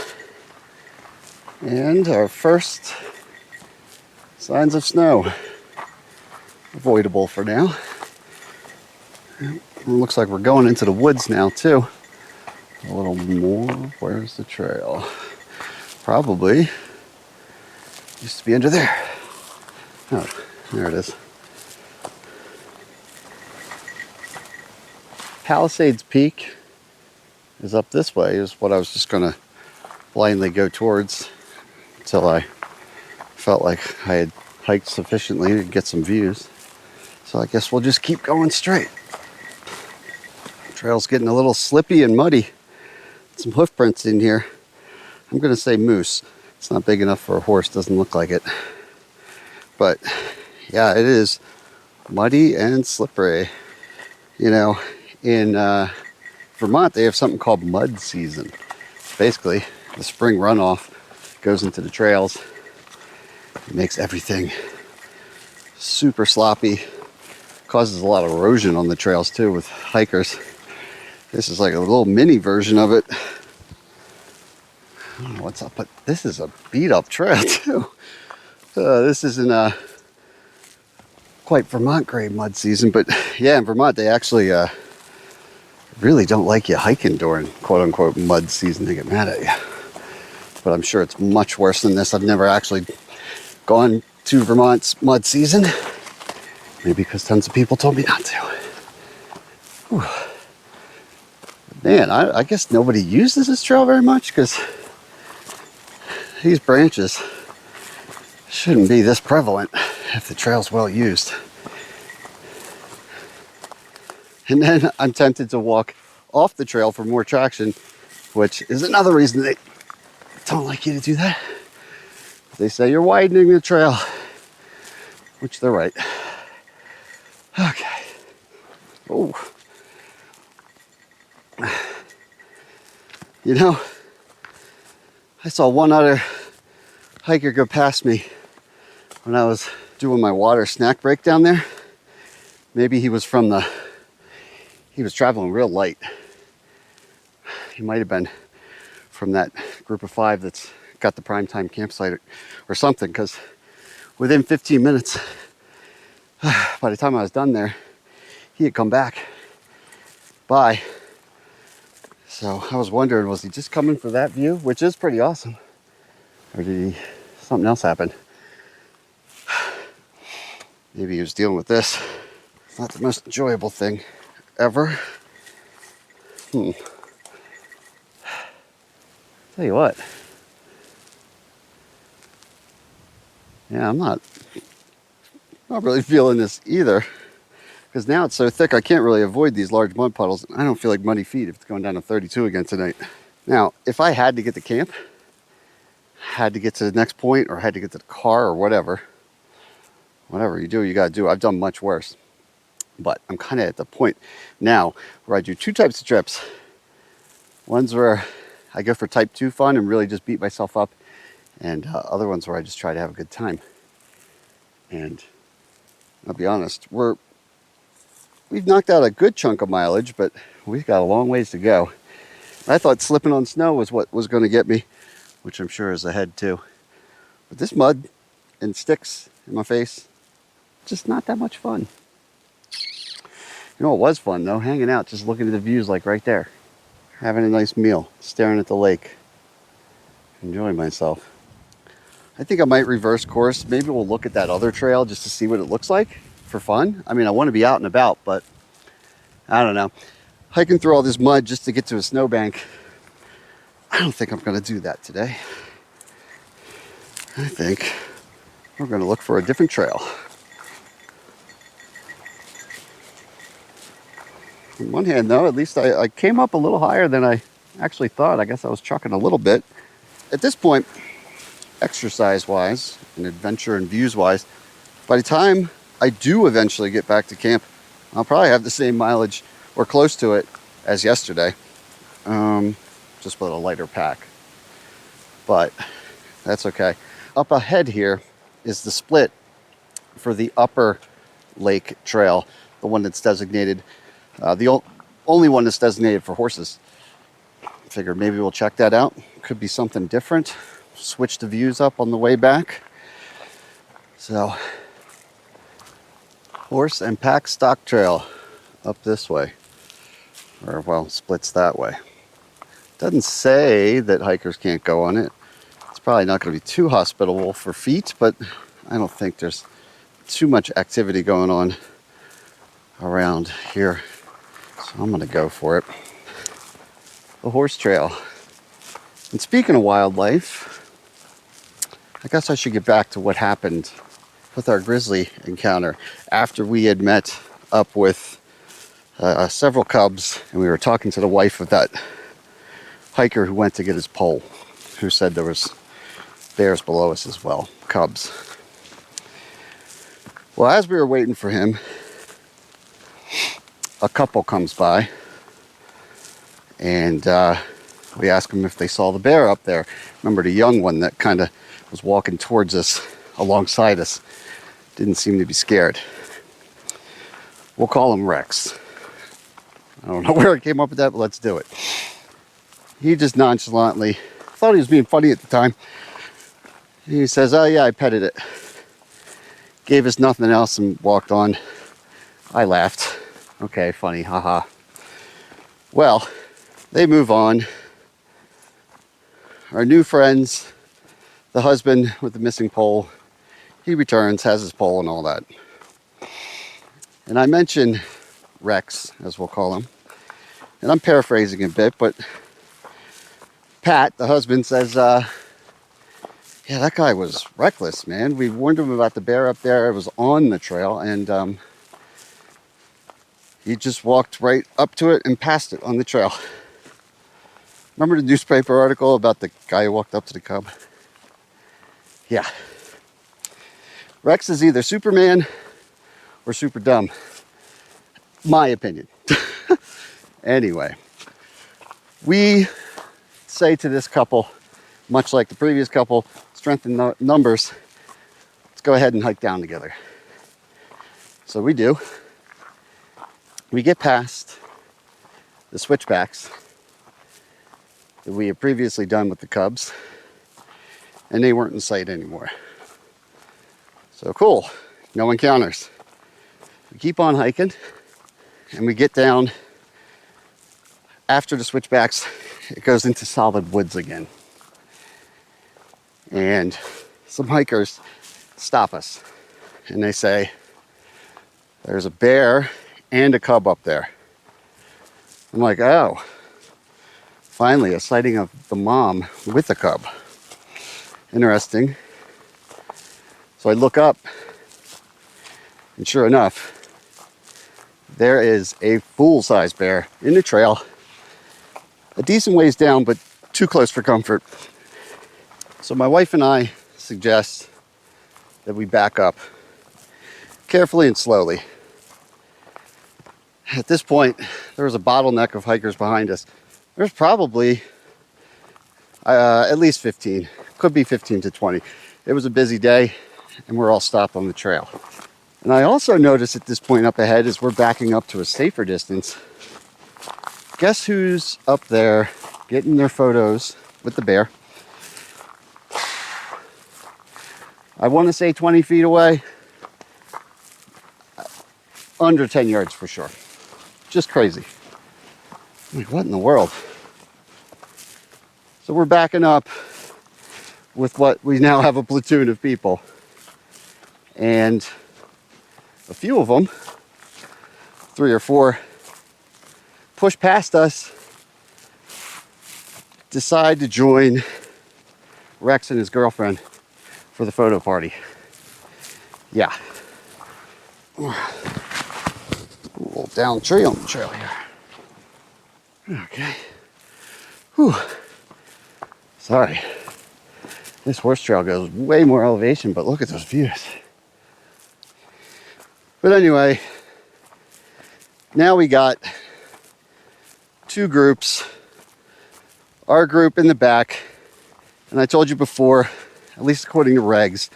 S1: And our first signs of snow. Avoidable for now. It looks like we're going into the woods now too. A little more. Where's the trail? Probably used to be under there. Oh, there it is. Palisades Peak is up this way, is what I was just going to blindly go towards until I felt like I had hiked sufficiently to get some views. So I guess we'll just keep going straight. The trail's getting a little slippy and muddy. Some hoof prints in here. I'm going to say moose. It's not big enough for a horse, doesn't look like it. But yeah, it is muddy and slippery. You know, in Vermont, they have something called mud season. Basically, the spring runoff goes into the trails. It makes everything super sloppy. Causes a lot of erosion on the trails too with hikers. This is like a little mini version of it. I don't know what's up, but this is a beat up trail too. This isn't quite Vermont grade mud season, but yeah, in Vermont they actually really don't like you hiking during quote unquote mud season. They get mad at you. But I'm sure it's much worse than this. I've never actually gone to Vermont's mud season. Maybe because tons of people told me not to. Whew. Man, I guess nobody uses this trail very much because these branches shouldn't be this prevalent if the trail's well used. And then I'm tempted to walk off the trail for more traction, which is another reason they don't like you to do that. They say you're widening the trail, which they're right. Okay. Oh. You know, I saw one other hiker go past me when I was doing my water snack break down there. Maybe he was he was traveling real light. He might have been from that group of 5 that's got the primetime campsite or something, because within 15 minutes, by the time I was done there, he had come back by. So I was wondering, was he just coming for that view, which is pretty awesome, or did something else happen? Maybe he was dealing with this. It's not the most enjoyable thing ever. Tell you what. Yeah, I'm not really feeling this either, because now it's so thick I can't really avoid these large mud puddles. I don't feel like muddy feet if it's going down to 32 again tonight. Now, if I had to get to camp, had to get to the next point, or had to get to the car or whatever you do, you gotta do. I've done much worse. But I'm kind of at the point now where I do two types of trips. Ones where I go for type 2 fun and really just beat myself up, and other ones where I just try to have a good time. And I'll be honest, we've knocked out a good chunk of mileage, but we've got a long ways to go. I thought slipping on snow was what was going to get me, which I'm sure is ahead too. But this mud and sticks in my face, just not that much fun. You know what was fun though? Hanging out, just looking at the views like right there. Having a nice meal, staring at the lake, enjoying myself. I think I might reverse course. Maybe we'll look at that other trail just to see what it looks like for fun. I mean, I want to be out and about, but I don't know. Hiking through all this mud just to get to a snowbank, I don't think I'm going to do that today. I think we're going to look for a different trail. On one hand, though, at least I came up a little higher than I actually thought. I guess I was trucking a little bit. At this point, exercise-wise and adventure and views-wise, by the time I do eventually get back to camp, I'll probably have the same mileage or close to it as yesterday, just with a lighter pack. But that's okay. Up ahead here is the split for the Upper Lake Trail, the one that's designated, the only one that's designated for horses. Figured maybe we'll check that out. Could be something different. Switch the views up on the way back. So, horse and pack stock trail up this way. Or, well, splits that way. Doesn't say that hikers can't go on it. It's probably not going to be too hospitable for feet, but I don't think there's too much activity going on around here. So I'm going to go for it. The horse trail. And speaking of wildlife, I guess I should get back to what happened with our grizzly encounter after we had met up with several cubs, and we were talking to the wife of that hiker who went to get his pole, who said there was bears below us as well, cubs. Well, as we were waiting for him, a couple comes by, and we asked them if they saw the bear up there. Remember the young one that kind of was walking towards us, alongside us. Didn't seem to be scared. We'll call him Rex. I don't know where I came up with that, but let's do it. He just nonchalantly, thought he was being funny at the time. He says, oh yeah, I petted it. Gave us nothing else and walked on. I laughed. Okay, funny, haha. Well, they move on. Our new friends, the husband with the missing pole, he returns, has his pole and all that. And I mentioned Rex, as we'll call him. And I'm paraphrasing a bit, but Pat, the husband, says, yeah, that guy was reckless, man. We warned him about the bear up there. It was on the trail, and he just walked right up to it and passed it on the trail. Remember the newspaper article about the guy who walked up to the cub? Yeah. Rex is either Superman or super dumb. My opinion. Anyway, we say to this couple, much like the previous couple, strengthen numbers, let's go ahead and hike down together. So we do. We get past the switchbacks that we had previously done with the cubs, and they weren't in sight anymore. So cool, no encounters. We keep on hiking, and we get down after the switchbacks. It goes into solid woods again. And some hikers stop us, and they say, there's a bear and a cub up there. I'm like, oh, finally a sighting of the mom with the cub. Interesting. So I look up, and sure enough, there is a full-size bear in the trail, a decent ways down, but too close for comfort. So my wife and I suggest that we back up carefully and slowly. At this point, there was a bottleneck of hikers behind us. There's probably at least 15, could be 15 to 20. It was a busy day, and we're all stopped on the trail. And I also noticed at this point up ahead, as we're backing up to a safer distance, guess who's up there getting their photos with the bear? I want to say 20 feet away, under 10 yards for sure. Just crazy. Like, what in the world? So we're backing up with what we now have a platoon of people. And a few of them, 3 or 4, push past us, decide to join Rex and his girlfriend for the photo party. Yeah. A little down tree on the trail here. Okay. Whew. Sorry. This horse trail goes way more elevation, but look at those views. But anyway, now we got 2 groups. Our group in the back, and I told you before, at least according to regs,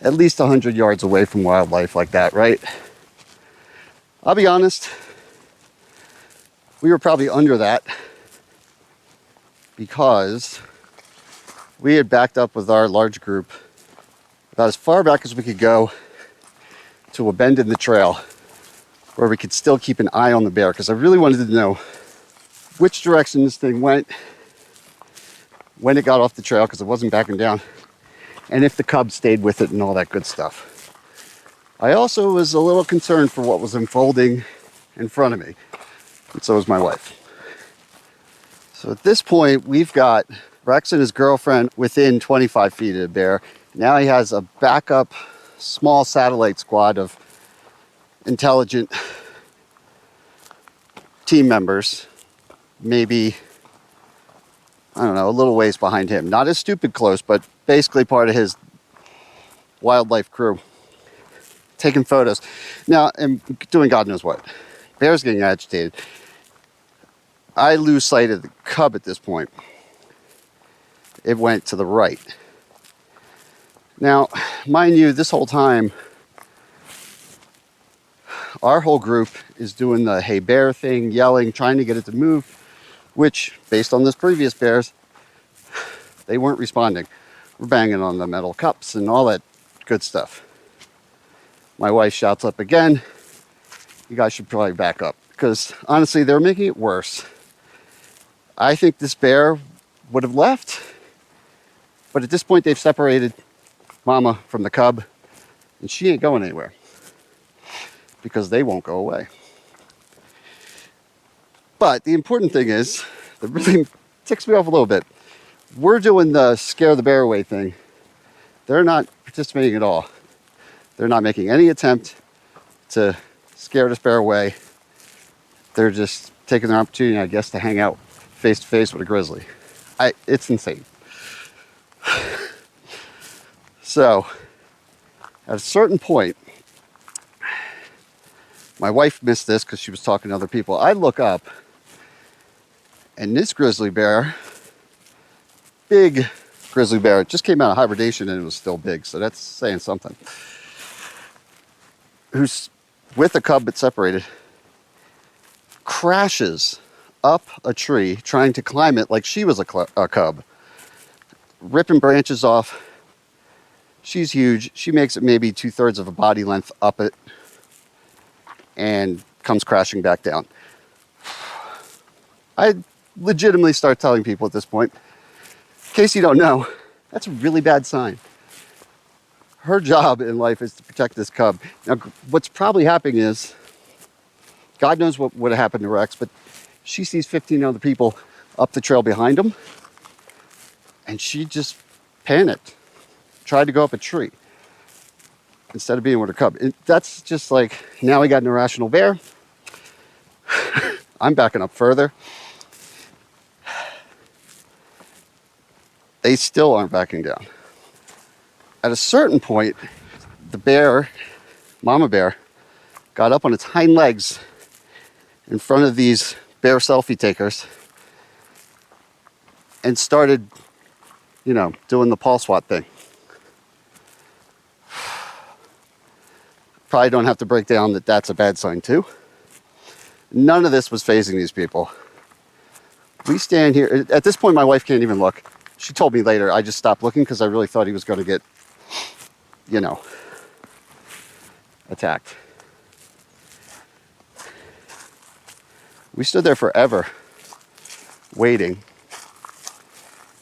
S1: at least 100 yards away from wildlife like that, right? I'll be honest, we were probably under that because we had backed up with our large group about as far back as we could go to a bend in the trail where we could still keep an eye on the bear, because I really wanted to know which direction this thing went when it got off the trail, because it wasn't backing down, and if the cub stayed with it and all that good stuff. I also was a little concerned for what was unfolding in front of me, and so was my wife. So at this point, we've got Rex and his girlfriend within 25 feet of the bear. Now he has a backup small satellite squad of intelligent team members, maybe, I don't know, a little ways behind him. Not as stupid close, but basically part of his wildlife crew. Taking photos. Now, and doing God knows what. Bear's getting agitated. I lose sight of the cub at this point. It went to the right. Now, mind you, this whole time, our whole group is doing the hey bear thing, yelling, trying to get it to move, which, based on this previous bears, they weren't responding. We're banging on the metal cups and all that good stuff. My wife shouts up again, you guys should probably back up, because honestly, they're making it worse. I think this bear would have left, but at this point, they've separated mama from the cub, and she ain't going anywhere because they won't go away. But the important thing is, that really ticks me off a little bit, we're doing the scare the bear away thing. They're not participating at all. They're not making any attempt to scare this bear away. They're just taking their opportunity, I guess, to hang out face to face with a grizzly. It's insane. So, at a certain point, my wife missed this because she was talking to other people. I look up, and this grizzly bear, big grizzly bear, just came out of hibernation and it was still big, so that's saying something. Who's with a cub but separated, crashes up a tree trying to climb it like she was a cub, ripping branches off. She's huge. She makes it maybe 2/3 of a body length up it and comes crashing back down. I legitimately start telling people at this point, in case you don't know, that's a really bad sign. Her job in life is to protect this cub. Now, what's probably happening is, God knows what would have happened to Rex, but she sees 15 other people up the trail behind him, and she just panicked, tried to go up a tree instead of being with her cub. That's just like, now we got an irrational bear. I'm backing up further. They still aren't backing down. At a certain point, the bear, mama bear, got up on its hind legs in front of these bear selfie takers and started, you know, doing the paw swat thing. Probably don't have to break down that that's a bad sign too. None of this was phasing these people. We stand here. At this point, my wife can't even look. She told me later, I just stopped looking because I really thought he was going to get, you know, attacked. We stood there forever waiting.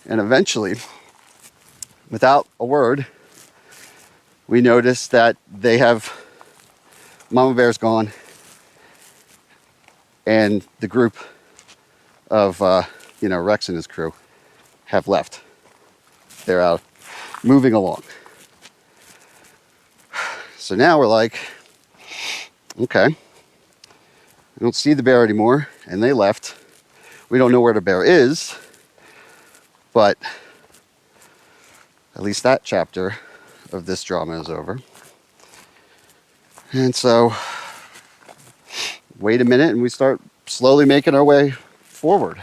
S1: And eventually, without a word, we noticed that they have Mama Bear's gone. And the group of, you know, Rex and his crew have left. They're out moving along. So now we're like, okay, we don't see the bear anymore, and they left. We don't know where the bear is, but at least that chapter of this drama is over. And so, wait a minute, and we start slowly making our way forward.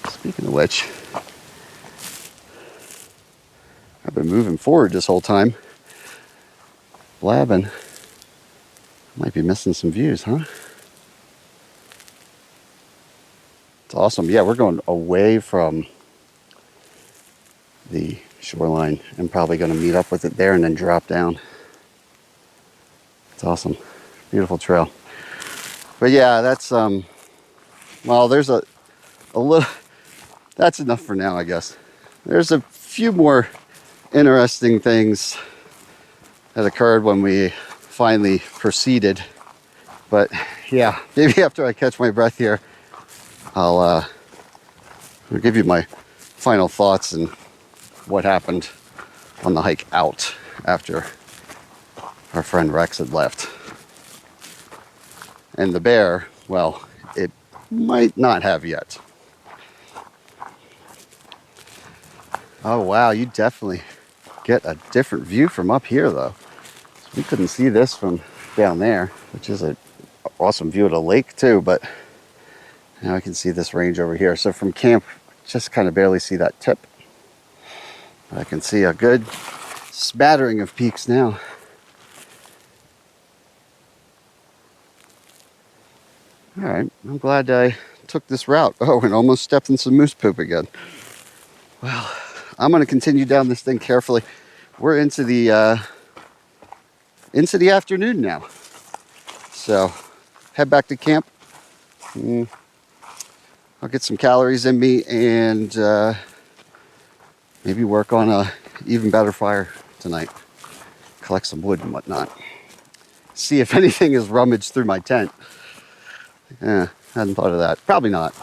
S1: Speaking of which, I've been moving forward this whole time. Blabbing. Might be missing some views, huh? It's awesome. Yeah, we're going away from the shoreline and probably going to meet up with it there and then drop down. It's awesome. Beautiful trail. But yeah, that's, well, there's a little, that's enough for now, I guess. There's a few more interesting things that occurred when we finally proceeded. But yeah, maybe after I catch my breath here, I'll give you my final thoughts and what happened on the hike out after our friend Rex had left. And the bear, well, it might not have yet. Oh wow, you definitely get a different view from up here though. We couldn't see this from down there, which is an awesome view of the lake too, but now I can see this range over here. So from camp, just kind of barely see that tip. But I can see a good smattering of peaks now. All right, I'm glad I took this route. Oh, and almost stepped in some moose poop again. Well, I'm going to continue down this thing carefully. We're into the afternoon now. So, head back to camp. I'll get some calories in me and maybe work on a even better fire tonight. Collect some wood and whatnot. See if anything is rummaged through my tent. Yeah, hadn't thought of that. Probably not.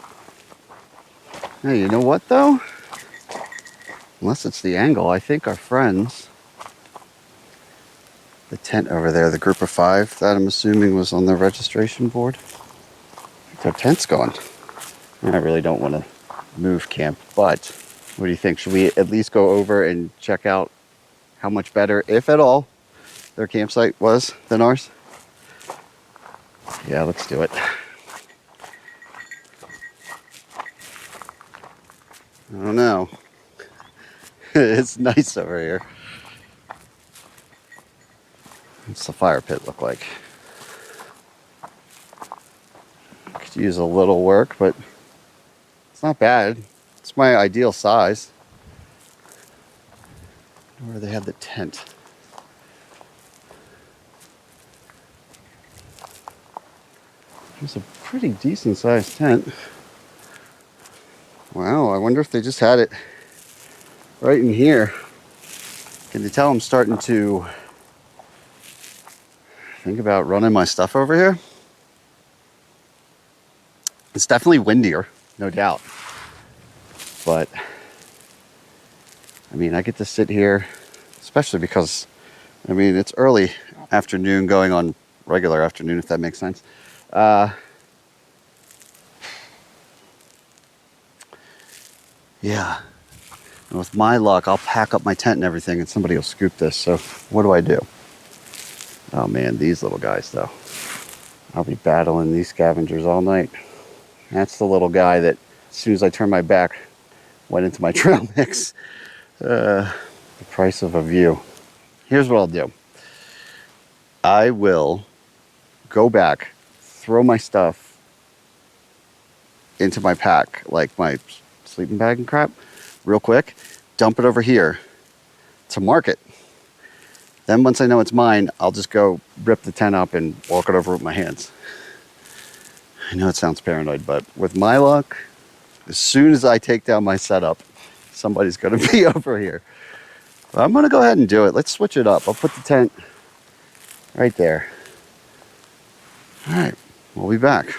S1: Hey, you know what though? Unless it's the angle, I think our friends, the tent over there, the group of 5 that I'm assuming was on their registration board, I think their tent's gone. I really don't want to move camp, but what do you think? Should we at least go over and check out how much better, if at all, their campsite was than ours? Yeah, let's do it. I don't know. It's nice over here. What's the fire pit look like? Could use a little work, but it's not bad. It's my ideal size. Where they have the tent. It's a pretty decent sized tent. Wow, I wonder if they just had it right in here. Can you tell I'm starting to think about running my stuff over here? It's definitely windier, no doubt. But, I mean, I get to sit here, especially because, I mean, it's early afternoon going on regular afternoon, if that makes sense. Yeah. And with my luck, I'll pack up my tent and everything and somebody will scoop this. So what do I do? Oh man, these little guys though. I'll be battling these scavengers all night. That's the little guy that, as soon as I turned my back, went into my trail mix. The price of a view. Here's what I'll do. I will go back, throw my stuff into my pack, like my sleeping bag and crap, real quick, dump it over here to mark it. Then once I know it's mine, I'll just go rip the tent up and walk it over with my hands. I know it sounds paranoid, but with my luck, as soon as I take down my setup, somebody's going to be over here. But I'm going to go ahead and do it. Let's switch it up. I'll put the tent right there. All right, we'll be back.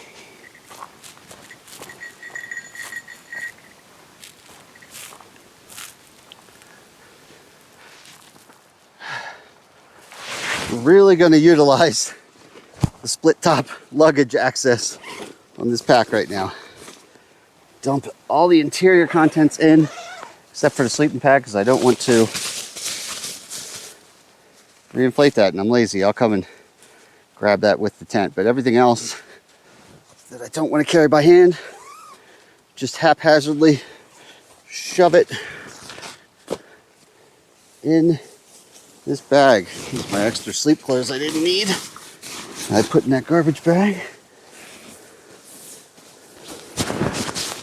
S1: Really going to utilize the split top luggage access on this pack right now. Dump all the interior contents in, except for the sleeping pack, because I don't want to reinflate that, and I'm lazy. I'll come and grab that with the tent. But everything else that I don't want to carry by hand, just haphazardly shove it in this bag. Here's my extra sleep clothes I didn't need. I put in that garbage bag.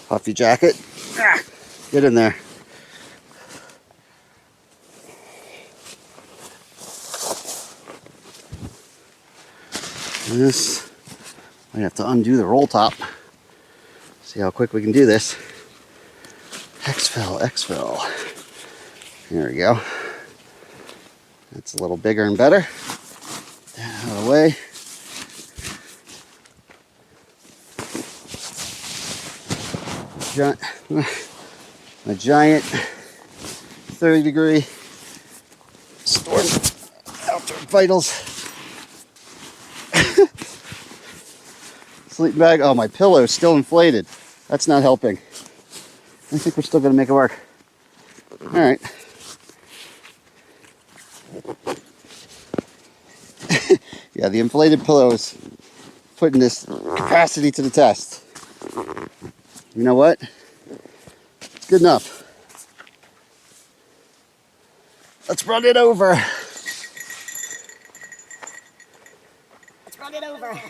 S1: Puffy jacket. Get in there. This, I have to undo the roll top. See how quick we can do this. Exfil, exfil. There we go. That's a little bigger and better. Out of the way. My giant 30-degree storm outdoor vitals sleeping bag. Oh, my pillow is still inflated. That's not helping. I think we're still going to make it work. All right. Yeah, the inflated pillow is putting this capacity to the test. You know what? It's good enough. Let's run it over. Let's run it over.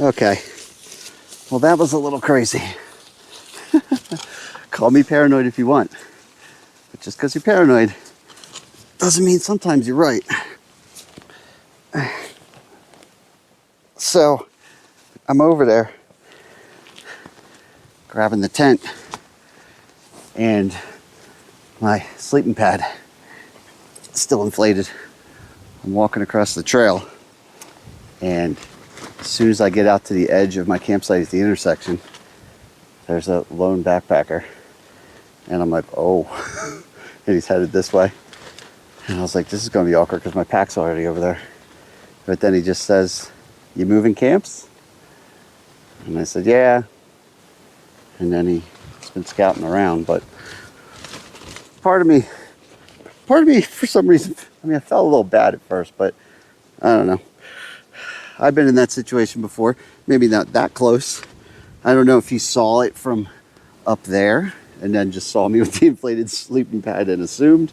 S1: Okay. Well, that was a little crazy. Call me paranoid if you want. But just because you're paranoid doesn't mean sometimes you're right. So, I'm over there grabbing the tent and my sleeping pad still inflated. I'm walking across the trail, and as soon as I get out to the edge of my campsite at the intersection, there's a lone backpacker, and I'm like, oh, and he's headed this way. And I was like, this is going to be awkward because my pack's already over there. But then he just says, you moving camps? And I said, yeah. And then he's been scouting around, but part of me, for some reason, I mean, I felt a little bad at first, but I don't know. I've been in that situation before, maybe not that close. I don't know if he saw it from up there and then just saw me with the inflated sleeping pad and assumed,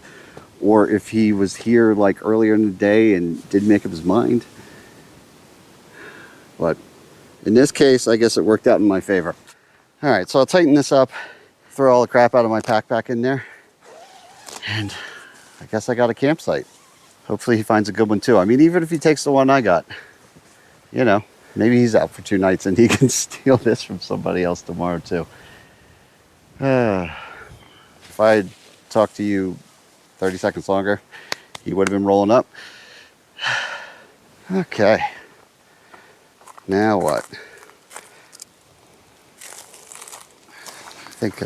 S1: or if he was here like earlier in the day and didn't make up his mind. But in this case, I guess it worked out in my favor. All right, so I'll tighten this up, throw all the crap out of my pack back in there, and I guess I got a campsite. Hopefully he finds a good one too. I mean, even if he takes the one I got, you know, maybe he's out for 2 nights and he can steal this from somebody else tomorrow too. If I had talked to you 30 seconds longer, he would have been rolling up. Okay. Now what? I think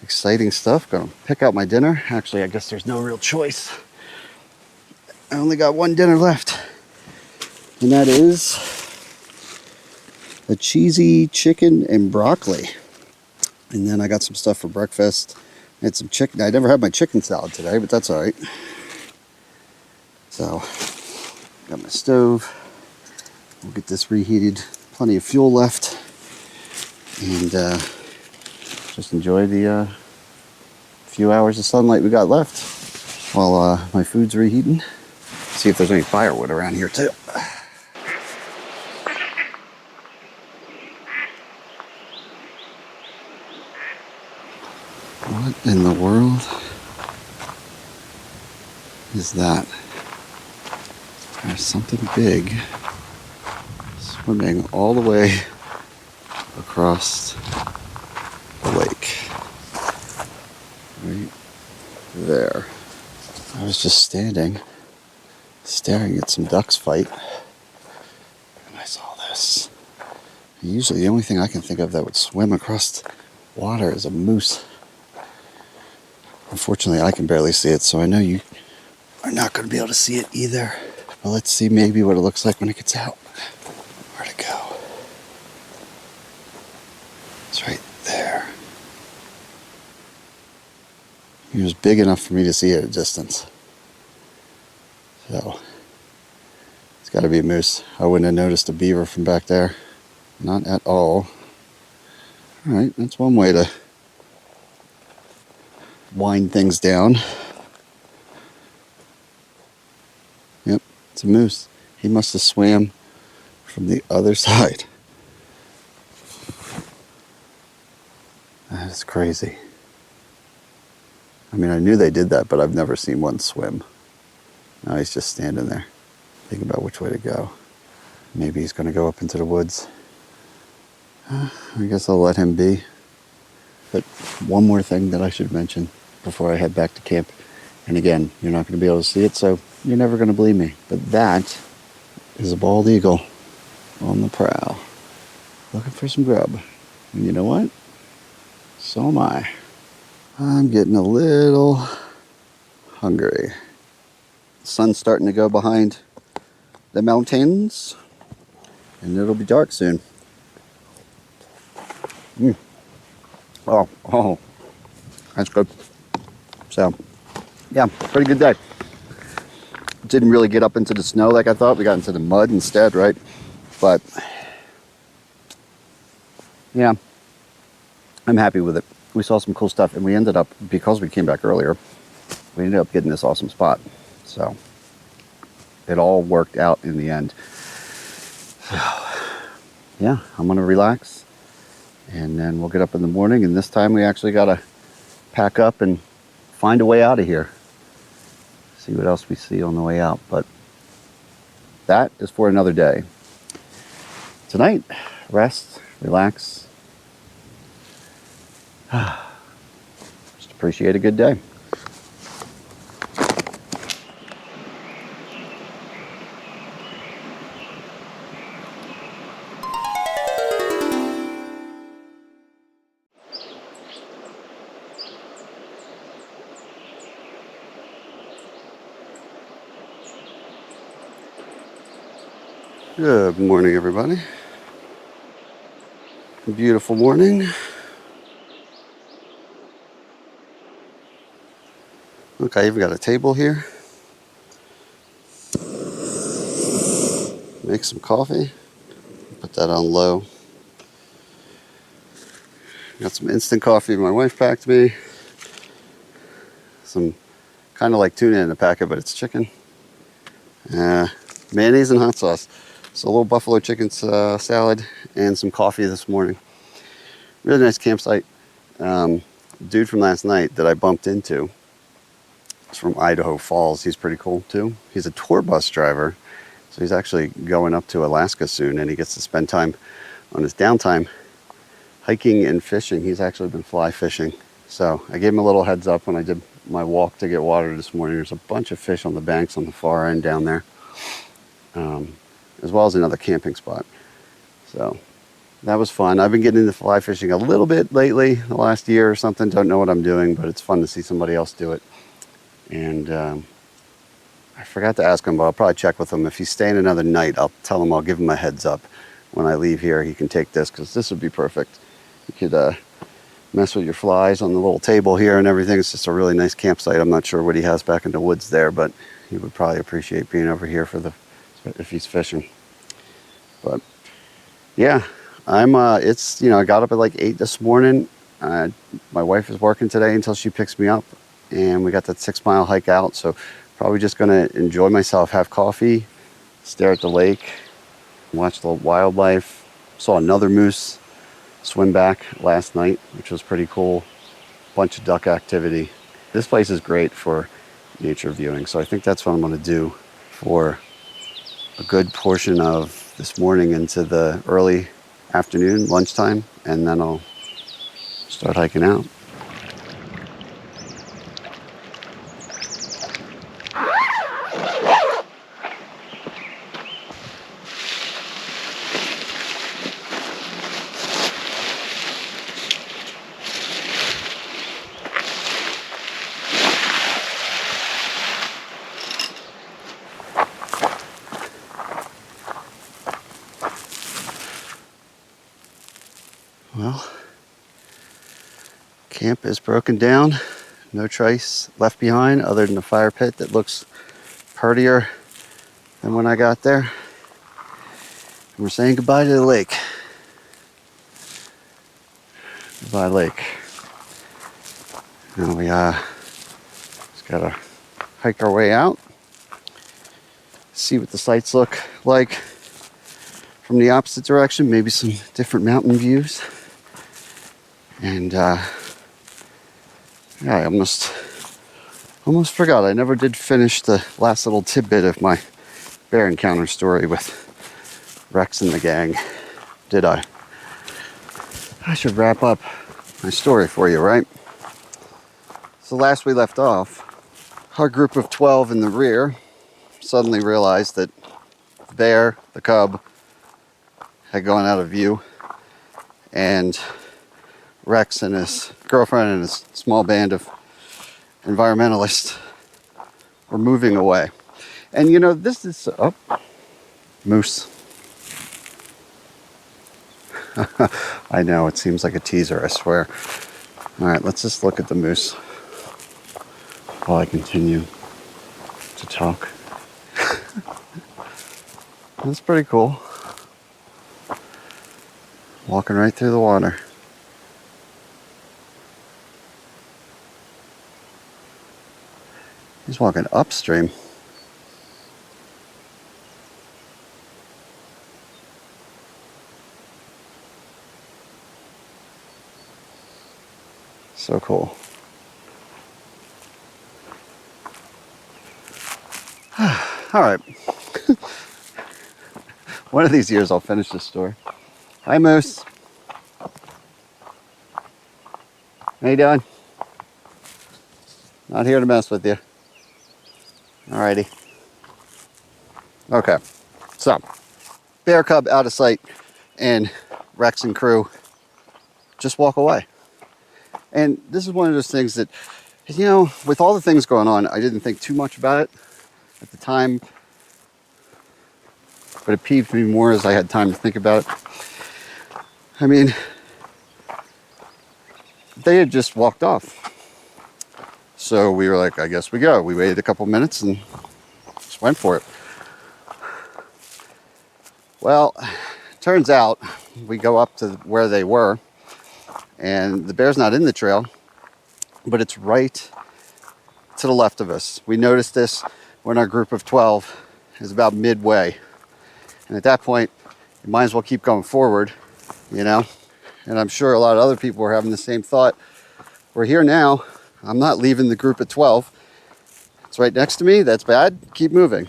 S1: exciting stuff. Gonna pick out my dinner. Actually, I guess there's no real choice. I only got one dinner left, and that is a cheesy chicken and broccoli. And then I got some stuff for breakfast. I had some chicken. I never had my chicken salad today, but that's all right. So, got my stove. We'll get this reheated. Plenty of fuel left. And just enjoy the few hours of sunlight we got left while my food's reheating. See if there's any firewood around here too. What in the world is that? There's something big swimming all the way across the lake. Right there. I was just standing, staring at some ducks fight, and I saw this. Usually the only thing I can think of that would swim across water is a moose. Unfortunately, I can barely see it, so I know you are not going to be able to see it either. But let's see maybe what it looks like when it gets out. Where'd it go? It's right there. It was big enough for me to see it at a distance. So, it's got to be a moose. I wouldn't have noticed a beaver from back there. Not at all. Alright, that's one way to wind things down. Yep, it's a moose. He must have swam from the other side. That is crazy. I mean, I knew they did that, but I've never seen one swim. Now he's just standing there, thinking about which way to go. Maybe he's going to go up into the woods. I guess I'll let him be. But one more thing that I should mention before I head back to camp. And again, you're not going to be able to see it, so you're never going to believe me. But that is a bald eagle on the prowl, looking for some grub. And you know what? So am I. I'm getting a little hungry. The sun's starting to go behind the mountains, and it'll be dark soon. Oh, that's good. So, yeah, pretty good day. Didn't really get up into the snow like I thought. We got into the mud instead, right? But, yeah, I'm happy with it. We saw some cool stuff, and we ended up, because we came back earlier, we ended up getting this awesome spot. So, it all worked out in the end. So, yeah, I'm going to relax. And then we'll get up in the morning, and this time we actually got to pack up and find a way out of here. See what else we see on the way out. But that is for another day. Tonight, rest, relax. Just appreciate a good day. Good morning, everybody. Beautiful morning. Look, I even got a table here. Make some coffee. Put that on low. Got some instant coffee my wife packed me. Some kind of like tuna in a packet, but it's chicken. Mayonnaise and hot sauce. So a little buffalo chicken salad and some coffee this morning. Really nice campsite. Dude from last night that I bumped into is from Idaho Falls. He's pretty cool too. He's a tour bus driver. So he's actually going up to Alaska soon, and he gets to spend time on his downtime hiking and fishing. He's actually been fly fishing. So I gave him a little heads up when I did my walk to get water this morning. There's a bunch of fish on the banks on the far end down there. As well as another camping spot. So that was fun. I've been getting into fly fishing a little bit lately, the last year or something. Don't know what I'm doing, but it's fun to see somebody else do it. And I forgot to ask him, but I'll probably check with him. If he's staying another night, I'll tell him I'll give him a heads up. When I leave here, he can take this, because this would be perfect. You could mess with your flies on the little table here and everything. It's just a really nice campsite. I'm not sure what he has back in the woods there, but he would probably appreciate being over here for if he's fishing. But yeah, it's, I got up at like 8 this morning. My wife is working today until she picks me up, and we got that 6-mile hike out. So probably just gonna enjoy myself, have coffee, stare at the lake, watch the wildlife. Saw another moose swim back last night, which was pretty cool. Bunch of duck activity. This place is great for nature viewing, so I think that's what I'm going to do for a good portion of this morning into the early afternoon, lunchtime, and then I'll start hiking out. Well, camp is broken down. No trace left behind other than the fire pit that looks prettier than when I got there. And we're saying goodbye to the lake. Goodbye, lake. Now we just gotta hike our way out, see what the sights look like from the opposite direction, maybe some different mountain views. And yeah, I almost forgot. I never did finish the last little tidbit of my bear encounter story with Rex and the gang, did I? I should wrap up my story for you, right? So last we left off, our group of 12 in the rear suddenly realized that the bear, the cub, had gone out of view, and Rex and his girlfriend and his small band of environmentalists were moving away. And this is moose. I know, it seems like a teaser, I swear. All right, let's just look at the moose while I continue to talk. That's pretty cool. Walking right through the water. He's walking upstream. So cool. All right. One of these years I'll finish this story. Hi, Moose. How you doing? Not here to mess with you. Alrighty. Okay. So, bear cub out of sight, and Rex and crew just walk away. And this is one of those things that, with all the things going on, I didn't think too much about it at the time, but it peeved me more as I had time to think about it. I mean, they had just walked off. So we were like, I guess we go. We waited a couple minutes and just went for it. Well, turns out we go up to where they were, and the bear's not in the trail, but it's right to the left of us. We noticed this when our group of 12 is about midway. And at that point, you might as well keep going forward, And I'm sure a lot of other people were having the same thought. We're here now. I'm not leaving the group at 12. It's right next to me. That's bad. Keep moving.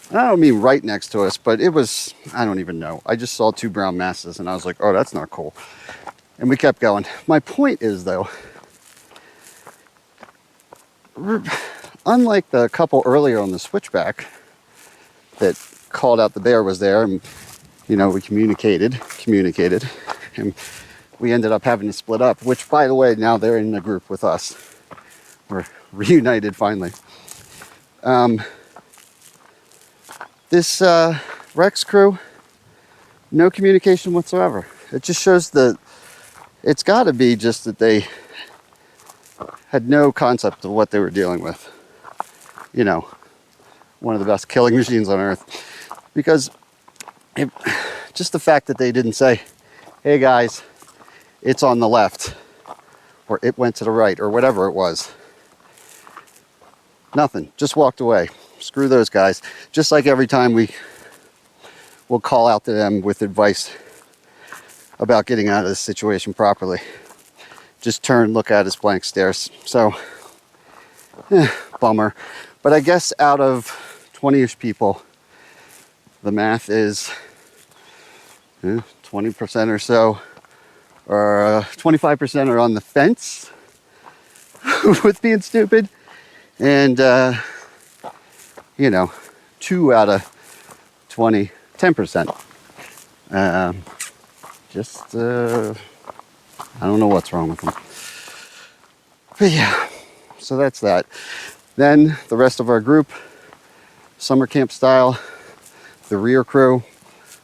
S1: And I don't mean right next to us, but it was, I don't even know. I just saw 2 brown masses and I was like, oh, that's not cool. And we kept going. My point is, though, unlike the couple earlier on the switchback that called out the bear was there, and we communicated, and we ended up having to split up, which, by the way, now they're in a group with us. We're reunited finally. This Rex crew, no communication whatsoever. It just shows It's got to be just that they had no concept of what they were dealing with. You know, one of the best killing machines on earth. Because just the fact that they didn't say, hey guys, it's on the left, or it went to the right, or whatever it was. Nothing, just walked away. Screw those guys. Just like every time we'll call out to them with advice about getting out of this situation properly. Just turn, look at us, blank stares. So, bummer. But I guess out of 20-ish people, the math is 20% or so, or 25% are on the fence with being stupid. And, you know, 2 out of 20, 10%. I don't know what's wrong with them. But yeah, so that's that. Then the rest of our group, summer camp style, the rear crew,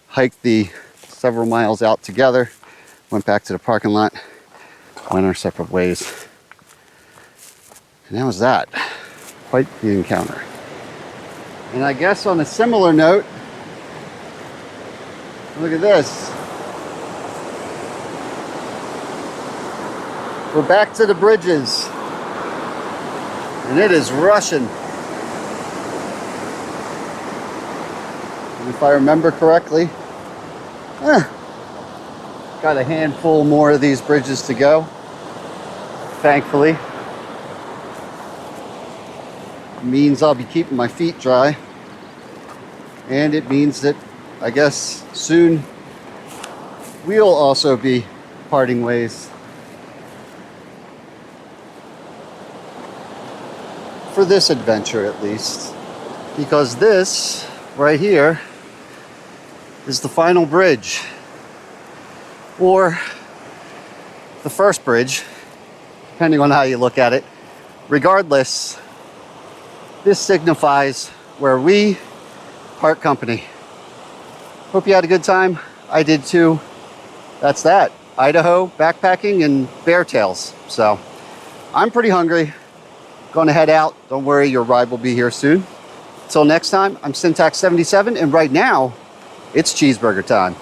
S1: hiked the several miles out together, went back to the parking lot, went our separate ways. And that was that. Quite the encounter. And I guess on a similar note, look at this. We're back to the bridges. And it is rushing. And if I remember correctly, got a handful more of these bridges to go, thankfully. It means I'll be keeping my feet dry. And it means that, I guess, soon we'll also be parting ways. For this adventure, at least. Because this, right here, is the final bridge. Or the first bridge, depending on how you look at it. Regardless, this signifies where we part company. Hope you had a good time. I did too. That's that. Idaho, backpacking, and bear tails. So, I'm pretty hungry. Going to head out. Don't worry, your ride will be here soon. Till next time, I'm Syntax77, and right now, it's cheeseburger time.